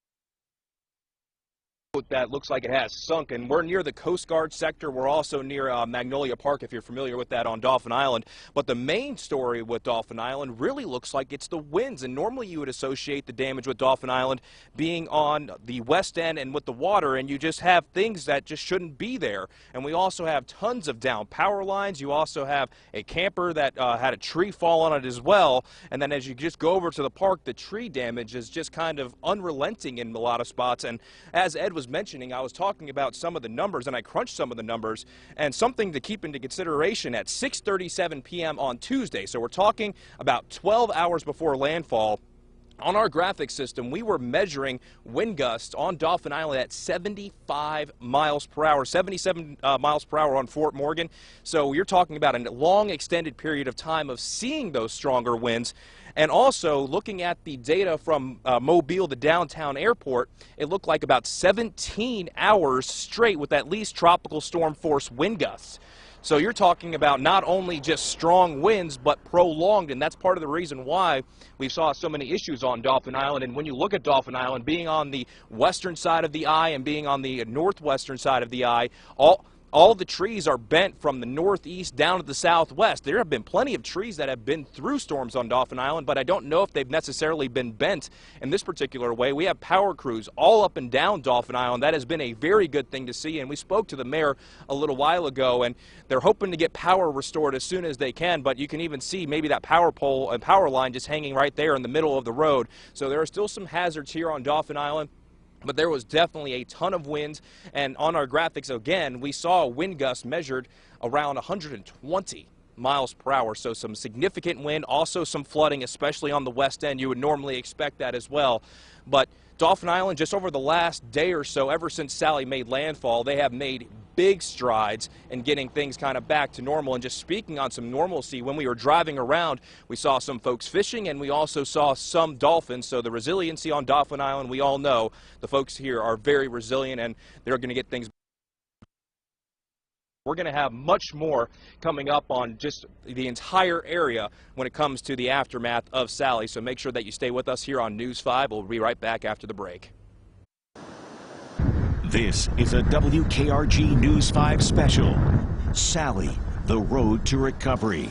that looks like it has sunk, and we're near the Coast Guard sector. We're also near Magnolia Park, if you're familiar with that, on Dauphin Island. But the main story with Dauphin Island really looks like it's the winds, and normally you would associate the damage with Dauphin Island being on the west end and with the water, and you just have things that just shouldn't be there. And we also have tons of down power lines. You also have a camper that had a tree fall on it as well. And then as you just go over to the park, the tree damage is just kind of unrelenting in a lot of spots. And as Ed was mentioning, I was talking about some of the numbers, and I crunched some of the numbers, and something to keep into consideration at 6:37 p.m. on Tuesday. So we're talking about 12 hours before landfall. On our graphic system, we were measuring wind gusts on Dauphin Island at 75 miles per hour, 77 miles per hour on Fort Morgan. So you're talking about a long extended period of time of seeing those stronger winds. And also, looking at the data from Mobile, the downtown airport, it looked like about 17 hours straight with at least tropical storm force wind gusts. So you're talking about not only just strong winds, but prolonged, and that's part of the reason why we saw so many issues on Dauphin Island. And when you look at Dauphin Island, being on the western side of the eye and being on the northwestern side of the eye, all the trees are bent from the northeast down to the southwest. There have been plenty of trees that have been through storms on Dauphin Island, but I don't know if they've necessarily been bent in this particular way. We have power crews all up and down Dauphin Island. That has been a very good thing to see, and we spoke to the mayor a little while ago, and they're hoping to get power restored as soon as they can, but you can even see maybe that power pole and power line just hanging right there in the middle of the road. So there are still some hazards here on Dauphin Island. But there was definitely a ton of winds, and on our graphics, again, we saw a wind gust measured around 120 miles per hour, so some significant wind, also some flooding, especially on the west end. You would normally expect that as well. But Dauphin Island, just over the last day or so, ever since Sally made landfall, they have made big strides in getting things kind of back to normal. And just speaking on some normalcy, when we were driving around, we saw some folks fishing, and we also saw some dolphins. So the resiliency on Dauphin Island, we all know the folks here are very resilient, and they're going to get things. We're going to have much more coming up on just the entire area when it comes to the aftermath of Sally. So make sure that you stay with us here on News 5. We'll be right back after the break. This is a WKRG News 5 special. Sally, the road to recovery.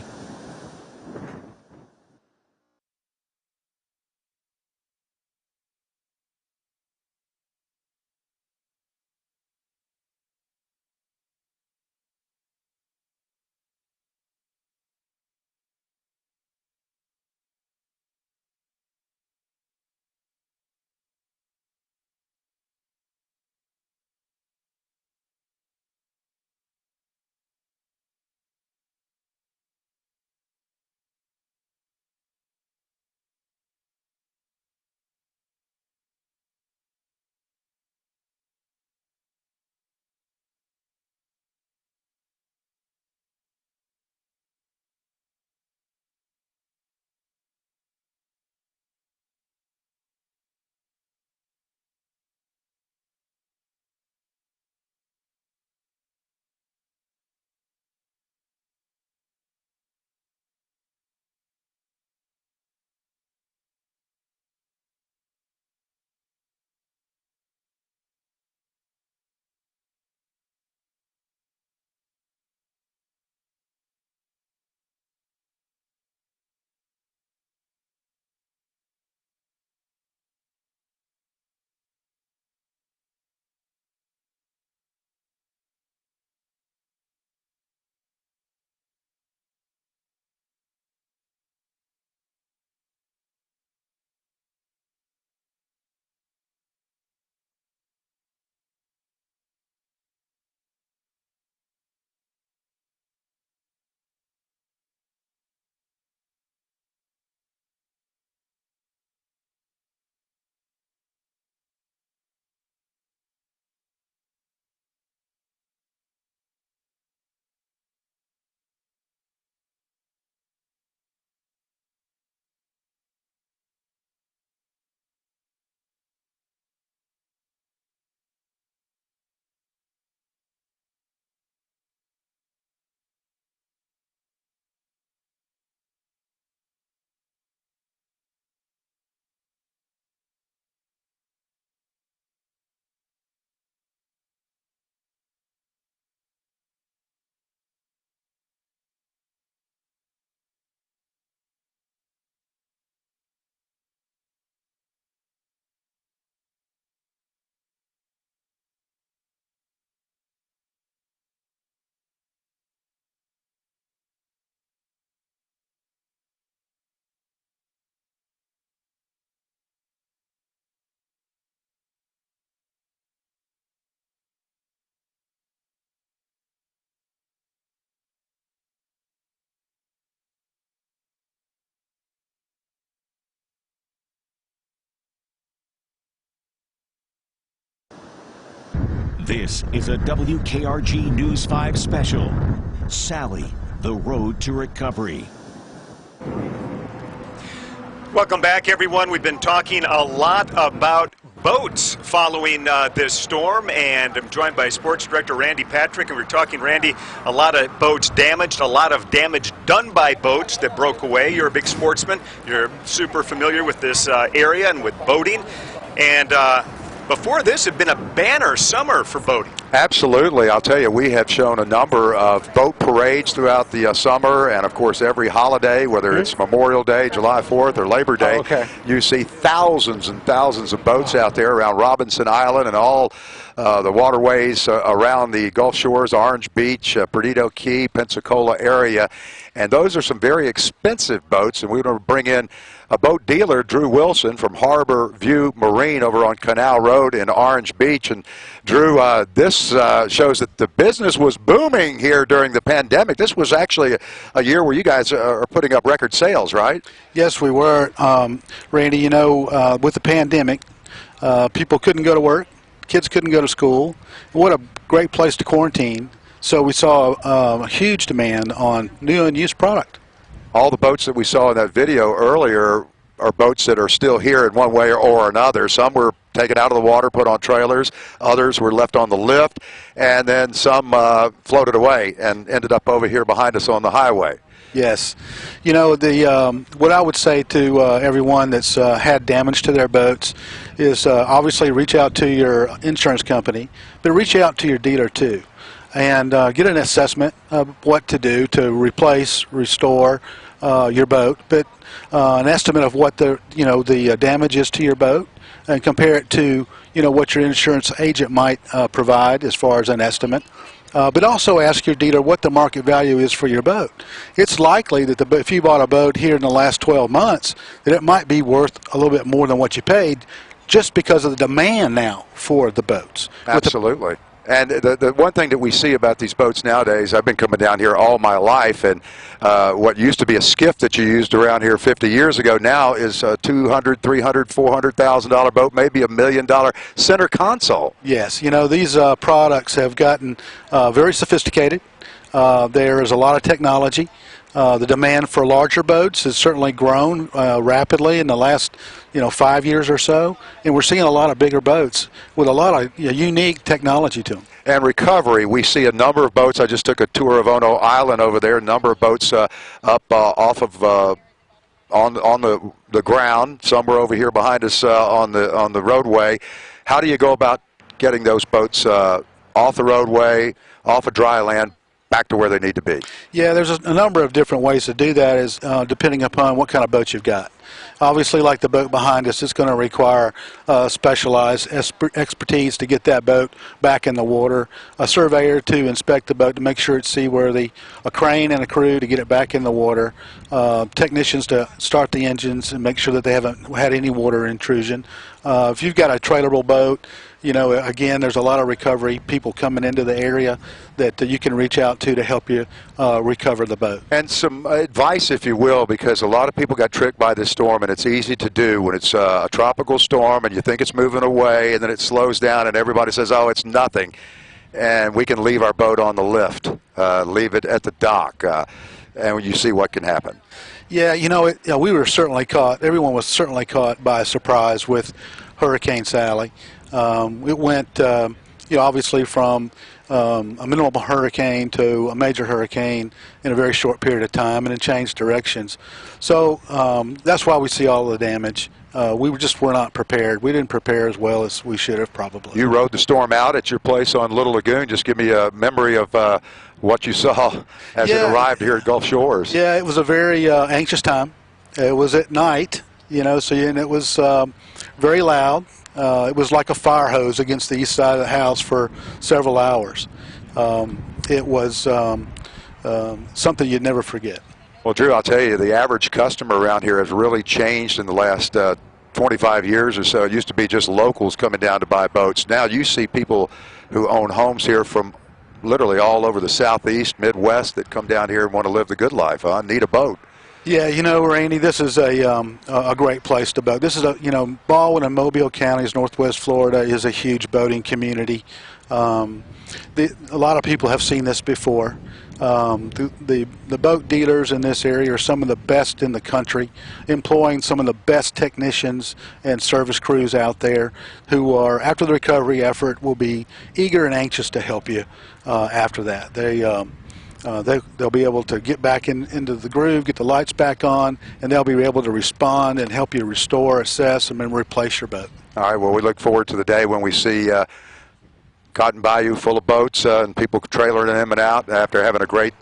This is a WKRG News 5 special. Sally, the road to recovery. Welcome back, everyone. We've been talking a lot about boats following this storm, and I'm joined by Sports Director Randy Patrick, and we're talking, Randy, a lot of boats damaged, a lot of damage done by boats that broke away. You're a big sportsman. You're super familiar with this area and with boating, and before this had been a banner summer for boating. Absolutely. I'll tell you, we have shown a number of boat parades throughout the summer, and of course every holiday, whether it's Memorial Day, July 4th, or Labor Day, you see thousands and thousands of boats out there around Robinson Island and all the waterways around the Gulf Shores, Orange Beach, Perdido Key, Pensacola area. And those are some very expensive boats, and we're going to bring in a boat dealer, Drew Wilson, from Harbor View Marine over on Canal Road in Orange Beach. And Drew, this shows that the business was booming here during the pandemic. This was actually a year where you guys are putting up record sales, right? Yes, we were. Randy, you know, with the pandemic, people couldn't go to work, kids couldn't go to school. What a great place to quarantine. So we saw a huge demand on new and used product. All the boats that we saw in that video earlier are boats that are still here in one way or another. Some were taken out of the water, put on trailers. Others were left on the lift. And then some floated away and ended up over here behind us on the highway. Yes. You know, what I would say to everyone that's had damage to their boats is obviously reach out to your insurance company, but reach out to your dealer too. And get an assessment of what to do to replace, restore your boat, but an estimate of what the damage is to your boat, and compare it to what your insurance agent might provide as far as an estimate. But also ask your dealer what the market value is for your boat. It's likely that if you bought a boat here in the last 12 months, that it might be worth a little bit more than what you paid, just because of the demand now for the boats. Absolutely. And the one thing that we see about these boats nowadays, I've been coming down here all my life, and what used to be a skiff that you used around here 50 years ago now is a $200,000, $300,000, $400,000 boat, maybe $1 million center console. Yes, you know, these products have gotten very sophisticated. There is a lot of technology. The demand for larger boats has certainly grown rapidly in the last 5 years or so, and we're seeing a lot of bigger boats with a lot of unique technology to them. And recovery, we see a number of boats. I just took a tour of Ono Island over there. A number of boats up off of on the ground. Some were over here behind us on the roadway. How do you go about getting those boats off the roadway, off of dry land, back to where they need to be? Yeah, there's a number of different ways to do that, is depending upon what kind of boat you've got. Obviously, like the boat behind us, it's going to require specialized expertise to get that boat back in the water, a surveyor to inspect the boat to make sure it's seaworthy, a crane and a crew to get it back in the water, technicians to start the engines and make sure that they haven't had any water intrusion. If you've got a trailerable boat, again, there's a lot of recovery people coming into the area that you can reach out to help you recover the boat. And some advice, if you will, because a lot of people got tricked by this storm, and it's easy to do when it's a tropical storm and you think it's moving away, and then it slows down and everybody says, oh, it's nothing. And we can leave our boat on the lift, leave it at the dock, and you see what can happen. Yeah, we were certainly caught, everyone was certainly caught by surprise with Hurricane Sally. It went, obviously from a minimal hurricane to a major hurricane in a very short period of time, and it changed directions. So that's why we see all the damage. We were not prepared. We didn't prepare as well as we should have probably. You rode the storm out at your place on Little Lagoon. Just give me a memory of what you saw as it arrived here at Gulf Shores. Yeah, it was a very anxious time. It was at night, and it was very loud. It was like a fire hose against the east side of the house for several hours. It was something you'd never forget. Well, Drew, I'll tell you, the average customer around here has really changed in the last 25 years or so. It used to be just locals coming down to buy boats. Now you see people who own homes here from literally all over the southeast, Midwest, that come down here and want to live the good life, need a boat. Yeah, you know, Randy, this is a great place to boat. This is Baldwin and Mobile counties, Northwest Florida, is a huge boating community. A lot of people have seen this before. The boat dealers in this area are some of the best in the country, employing some of the best technicians and service crews out there who are, after the recovery effort, will be eager and anxious to help you after that. They'll be able to get back into the groove, get the lights back on, and they'll be able to respond and help you restore, assess, and then replace your boat. All right, well, we look forward to the day when we see Cotton Bayou full of boats and people trailering in and out after having a great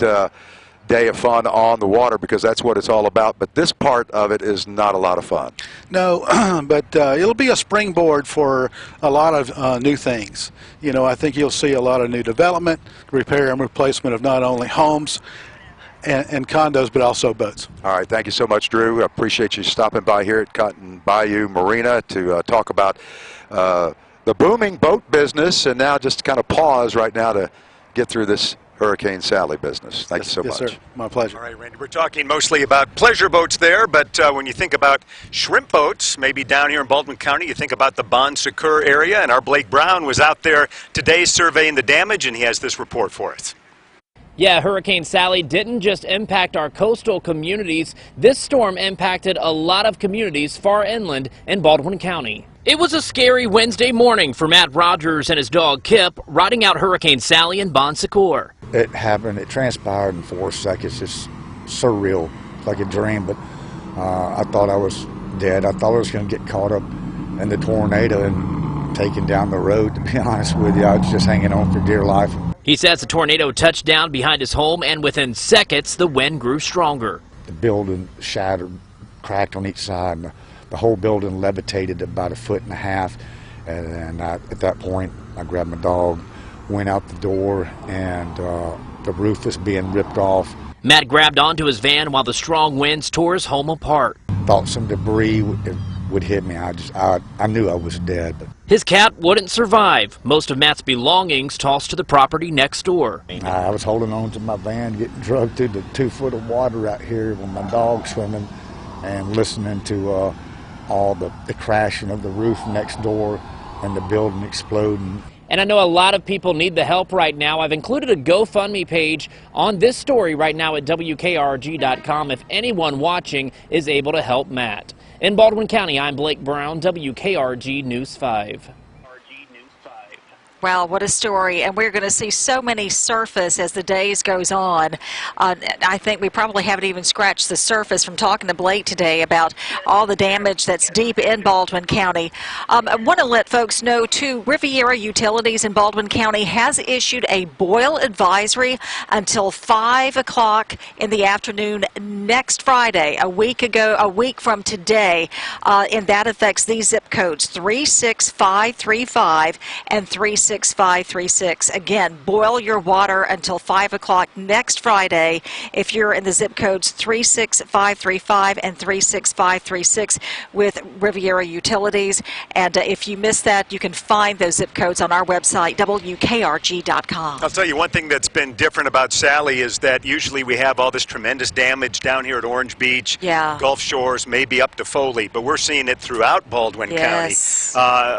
day of fun on the water, because that's what it's all about. But this part of it is not a lot of fun. No, but it'll be a springboard for a lot of new things. You know, I think you'll see a lot of new development, repair and replacement of not only homes and condos, but also boats. All right, thank you so much, Drew. I appreciate you stopping by here at Cotton Bayou Marina to talk about the booming boat business, and now just kind of pause right now to get through this Hurricane Sally business. Thank you so much. Yes, sir. My pleasure. All right, Randy, we're talking mostly about pleasure boats there, but when you think about shrimp boats, maybe down here in Baldwin County, you think about the Bon Secours area, and our Blake Brown was out there today surveying the damage, and he has this report for us. Yeah, Hurricane Sally didn't just impact our coastal communities. This storm impacted a lot of communities far inland in Baldwin County. It was a scary Wednesday morning for Matt Rogers and his dog Kip riding out Hurricane Sally in Bon Secours. It happened, it transpired in 4 seconds. It's surreal, like a dream, but I thought I was dead. I thought I was going to get caught up in the tornado and taken down the road, to be honest with you. I was just hanging on for dear life. He says the tornado touched down behind his home, and within seconds, the wind grew stronger. The building shattered, cracked on each side, and the whole building levitated about 1.5 feet. And at that point, I grabbed my dog, went out the door, and the roof was being ripped off. Matt grabbed onto his van while the strong winds tore his home apart. Thought some debris would hit me. I knew I was dead. But his cat wouldn't survive. Most of Matt's belongings tossed to the property next door. I was holding on to my van, getting drugged through the 2 foot of water out here with my dog swimming, and listening to all the crashing of the roof next door and the building exploding. And I know a lot of people need the help right now. I've included a GoFundMe page on this story right now at WKRG.com if anyone watching is able to help Matt. In Baldwin County, I'm Blake Brown, WKRG News 5. Wow, what a story. And we're going to see so many surface as the days goes on. I think we probably haven't even scratched the surface from talking to Blake today about all the damage that's deep in Baldwin County. I want to let folks know, too, Riviera Utilities in Baldwin County has issued a boil advisory until 5 o'clock in the afternoon next Friday, a week from today. And that affects these zip codes, 36535 and 36536. Again, boil your water until 5 o'clock next Friday if you're in the zip codes 36535 and 36536 with Riviera Utilities. And if you missed that, you can find those zip codes on our website, WKRG.com. I'll tell you one thing that's been different about Sally is that usually we have all this tremendous damage down here at Orange Beach, Gulf Shores, maybe up to Foley, but we're seeing it throughout Baldwin County,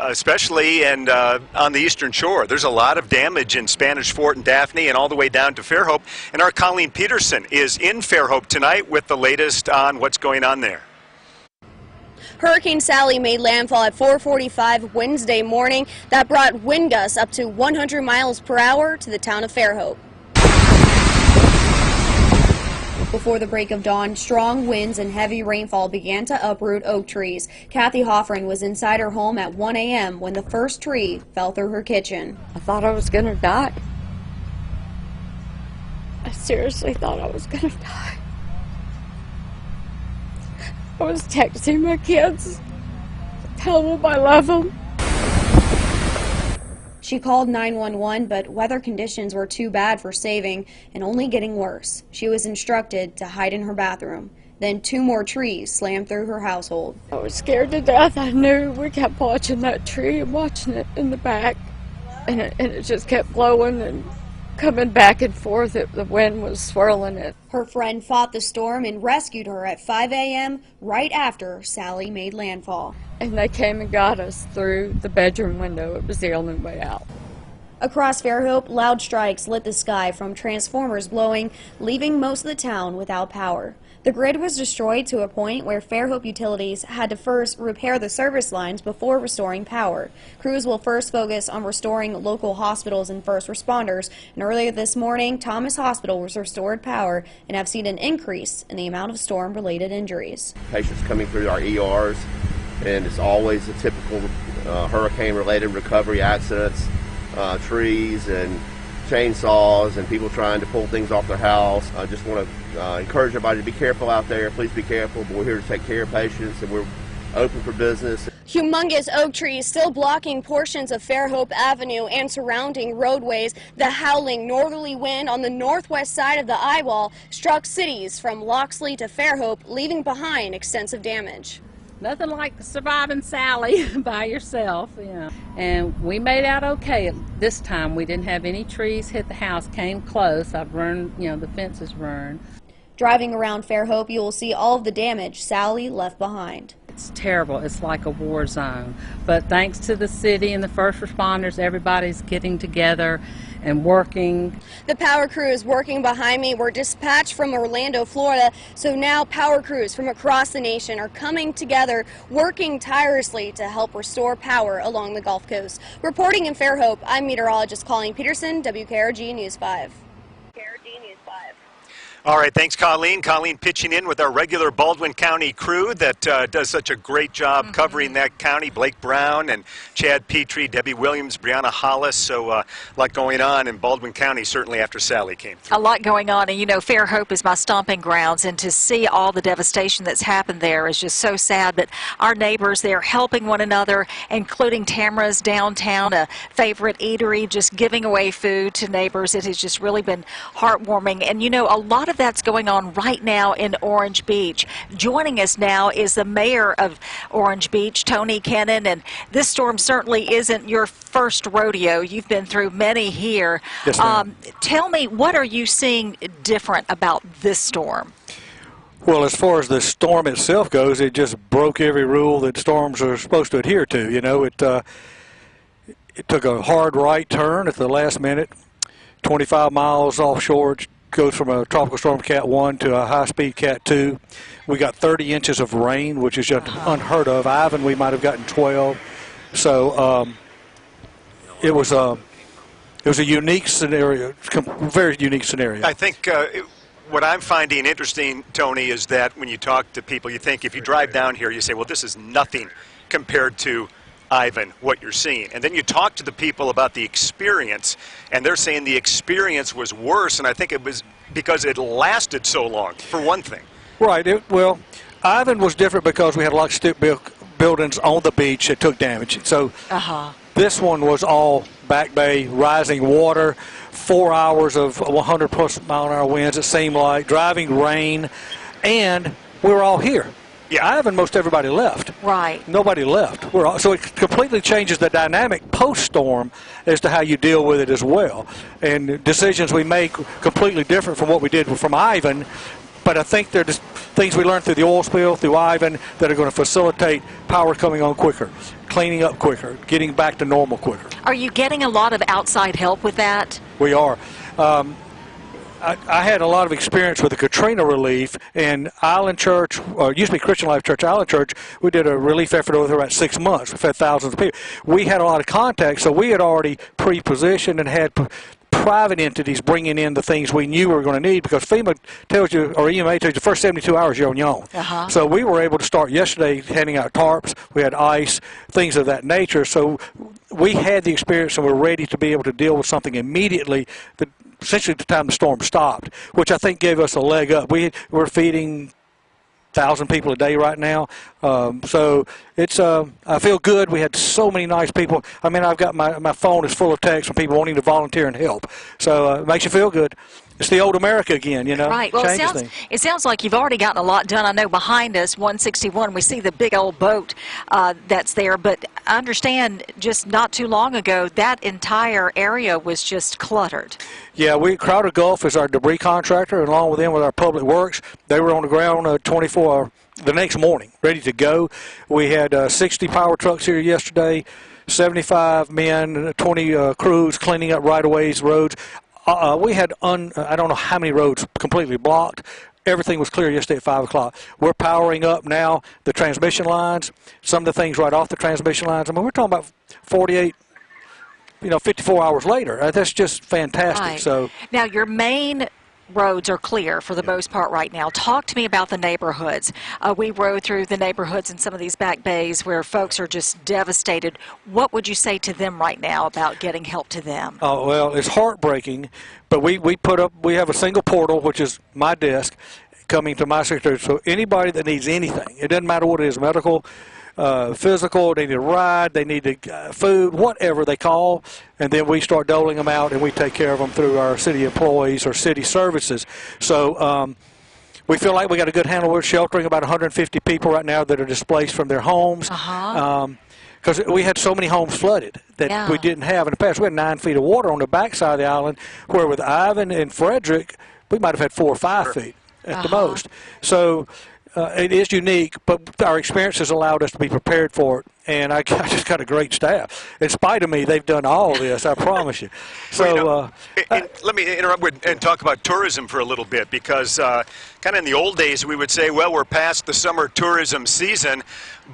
especially and on the eastern shore. There's a lot of damage in Spanish Fort and Daphne and all the way down to Fairhope. And our Colleen Peterson is in Fairhope tonight with the latest on what's going on there. Hurricane Sally made landfall at 4:45 Wednesday morning. That brought wind gusts up to 100 miles per hour to the town of Fairhope. Before the break of dawn, strong winds and heavy rainfall began to uproot oak trees. Kathy Hoffren was inside her home at 1 a.m. when the first tree fell through her kitchen. I thought I was going to die. I seriously thought I was going to die. I was texting my kids, telling them I love them. She called 911, but weather conditions were too bad for saving and only getting worse. She was instructed to hide in her bathroom. Then 2 more trees slammed through her household. I was scared to death. I knew. We kept watching that tree and watching it in the back. And it just kept blowing and coming back and forth. The wind was swirling it. Her friend fought the storm and rescued her at 5 a.m. right after Sally made landfall. And they came and got us through the bedroom window. It was the only way out. Across Fairhope, loud strikes lit the sky from transformers blowing, leaving most of the town without power. The grid was destroyed to a point where Fairhope utilities had to first repair the service lines before restoring power. Crews will first focus on restoring local hospitals and first responders, and earlier this morning, Thomas Hospital was restored power and have seen an increase in the amount of storm-related injuries. Patients coming through our ERs, and it's always a typical hurricane-related recovery accidents. Trees and chainsaws and people trying to pull things off their house. I just want to encourage everybody to be careful out there. Please be careful, but we're here to take care of patients and we're open for business. Humongous oak trees still blocking portions of Fairhope Avenue and surrounding roadways. The howling northerly wind on the northwest side of the eye wall struck cities from Loxley to Fairhope, leaving behind extensive damage. Nothing like surviving Sally by yourself, And we made out okay this time. We didn't have any trees hit the house, came close. I burned, the fences burned. Driving around Fairhope, you will see all of the damage Sally left behind. It's terrible. It's like a war zone. But thanks to the city and the first responders, everybody's getting together and working. The power crews working behind me were dispatched from Orlando, Florida, so now power crews from across the nation are coming together, working tirelessly to help restore power along the Gulf Coast. Reporting in Fairhope, I'm meteorologist Colleen Peterson, WKRG News 5. All right, thanks, Colleen. Colleen pitching in with our regular Baldwin County crew that does such a great job covering that county. Blake Brown and Chad Petrie, Debbie Williams, Brianna Hollis. So a lot going on in Baldwin County, certainly after Sally came through. A lot going on, and Fairhope is my stomping grounds, and to see all the devastation that's happened there is just so sad. But our neighbors, they're helping one another, including Tamara's downtown, a favorite eatery, just giving away food to neighbors. It has just really been heartwarming. And a lot of that's going on right now in Orange Beach. Joining us now is the mayor of Orange Beach, Tony Kennan, and this storm certainly isn't your first rodeo. You've been through many here. Yes, ma'am. Tell me, what are you seeing different about this storm? Well, as far as the storm itself goes, it just broke every rule that storms are supposed to adhere to. It took a hard right turn at the last minute, 25 miles offshore. It goes from a tropical storm Cat 1 to a high-speed Cat 2. We got 30 inches of rain, which is just unheard of. Ivan, we might have gotten 12. So it was a unique scenario, very unique scenario. I think what I'm finding interesting, Tony, is that when you talk to people, you think if you drive down here, you say, well, this is nothing compared to Ivan, what you're seeing. And then you talk to the people about the experience, and they're saying the experience was worse, and I think it was because it lasted so long, for one thing. Right. Well, Ivan was different because we had a lot of stick buildings on the beach that took damage. So this one was all back bay, rising water, 4 hours of 100+ mile-an-hour winds, it seemed like, driving rain, and we were all here. Yeah, Ivan, most everybody left. Right. Nobody left. So it completely changes the dynamic post-storm as to how you deal with it as well. And decisions we make completely different from what we did from Ivan. But I think they're just things we learned through the oil spill, through Ivan, that are going to facilitate power coming on quicker, cleaning up quicker, getting back to normal quicker. Are you getting a lot of outside help with that? We are. I had a lot of experience with the Katrina relief, and Island Church, used to be Christian Life Church, Island Church, we did a relief effort over about 6 months. We fed thousands of people. We had a lot of contacts, so we had already pre-positioned and had private entities bringing in the things we knew we were going to need, because FEMA tells you, or EMA tells you, the first 72 hours you're on your own. So we were able to start yesterday handing out tarps. We had ice, things of that nature. So we had the experience and we're ready to be able to deal with something immediately, essentially the time the storm stopped, which I think gave us a leg up. We're feeding 1,000 people a day right now. So it's I feel good. We had so many nice people. I mean, I've got my phone is full of texts from people wanting to volunteer and help. So it makes you feel good. It's the old America again, you know. Right. Well, it sounds like you've already gotten a lot done. I know behind us, 161, we see the big old boat that's there. But I understand just not too long ago, that entire area was just cluttered. Yeah, Crowder Gulf is our debris contractor, and along with them with our public works. They were on the ground 24 the next morning, ready to go. We had 60 power trucks here yesterday, 75 men, 20 crews cleaning up right-of-ways, roads. We had, I don't know how many roads completely blocked. Everything was clear yesterday at 5 o'clock. We're powering up now the transmission lines, some of the things right off the transmission lines. I mean, we're talking about 48, 54 hours later. That's just fantastic. Right. So now your main roads are clear for the most part right now. Talk to me about the neighborhoods. We rode through the neighborhoods in some of these back bays where folks are just devastated. What would you say to them right now about getting help to them? Oh, well, it's heartbreaking, but we have a single portal, which is my desk, coming to my secretary. So anybody that needs anything, it doesn't matter what it is, medical, physical, they need a ride, they need food, whatever they call, and then we start doling them out and we take care of them through our city employees or city services. So we feel like we got a good handle. We're sheltering about 150 people right now that are displaced from their homes. Because we had so many homes flooded that we didn't have in the past. We had 9 feet of water on the backside of the island, where with Ivan and Frederick, we might have had 4 or 5 feet at the most. So it is unique, but our experience has allowed us to be prepared for it. And I just got a great staff. In spite of me, they've done all this, I promise you. So let me interrupt and talk about tourism for a little bit, because kind of in the old days we would say, well, we're past the summer tourism season,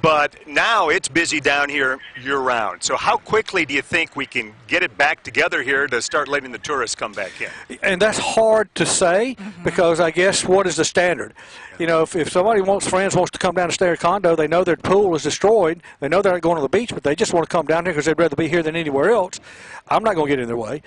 but now it's busy down here year-round. So how quickly do you think we can get it back together here to start letting the tourists come back in? And that's hard to say, because I guess what is the standard? If somebody wants to come down and stay in a condo, they know their pool is destroyed, they know they're not going to the beach, but they just want to come down here because they'd rather be here than anywhere else. I'm not going to get in their way.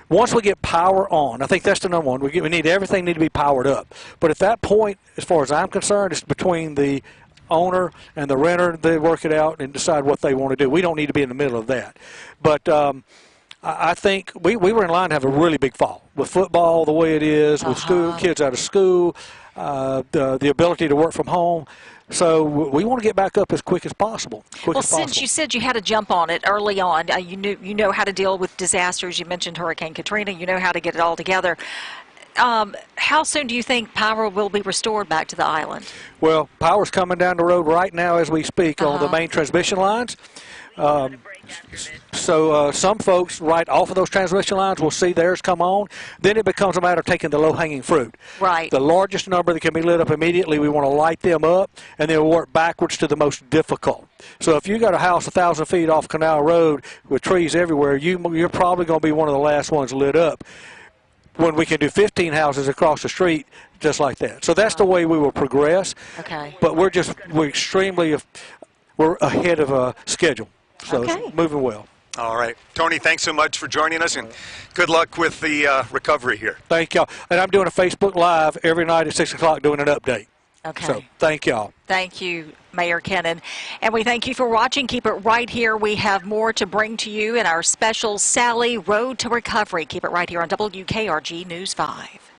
Once we get power on, I think that's the number one. We need everything need to be powered up. But at that point, as far as I'm concerned, it's between the owner and the renter. They work it out and decide what they want to do. We don't need to be in the middle of that. But I think we were in line to have a really big fall with football the way it is, with kids out of school, the ability to work from home. So we want to get back up as quick as possible. Since you said you had to jump on it early on, you know how to deal with disasters. You mentioned Hurricane Katrina. You know how to get it all together. How soon do you think power will be restored back to the island? Well, power's coming down the road right now as we speak on the main transmission lines. So some folks right off of those transmission lines will see theirs come on. Then it becomes a matter of taking the low-hanging fruit. Right. The largest number that can be lit up immediately, we want to light them up, and then we'll work backwards to the most difficult. So if you got a house 1,000 feet off Canal Road with trees everywhere, you're probably going to be one of the last ones lit up, when we can do 15 houses across the street just like that. So that's the way we will progress. Okay. But we're ahead of schedule. So it's moving well. All right. Tony, thanks so much for joining us, and good luck with the recovery here. Thank y'all. And I'm doing a Facebook Live every night at 6 o'clock doing an update. Okay. So thank y'all. Thank you, Mayor Kennan. And we thank you for watching. Keep it right here. We have more to bring to you in our special Sally Road to Recovery. Keep it right here on WKRG News 5.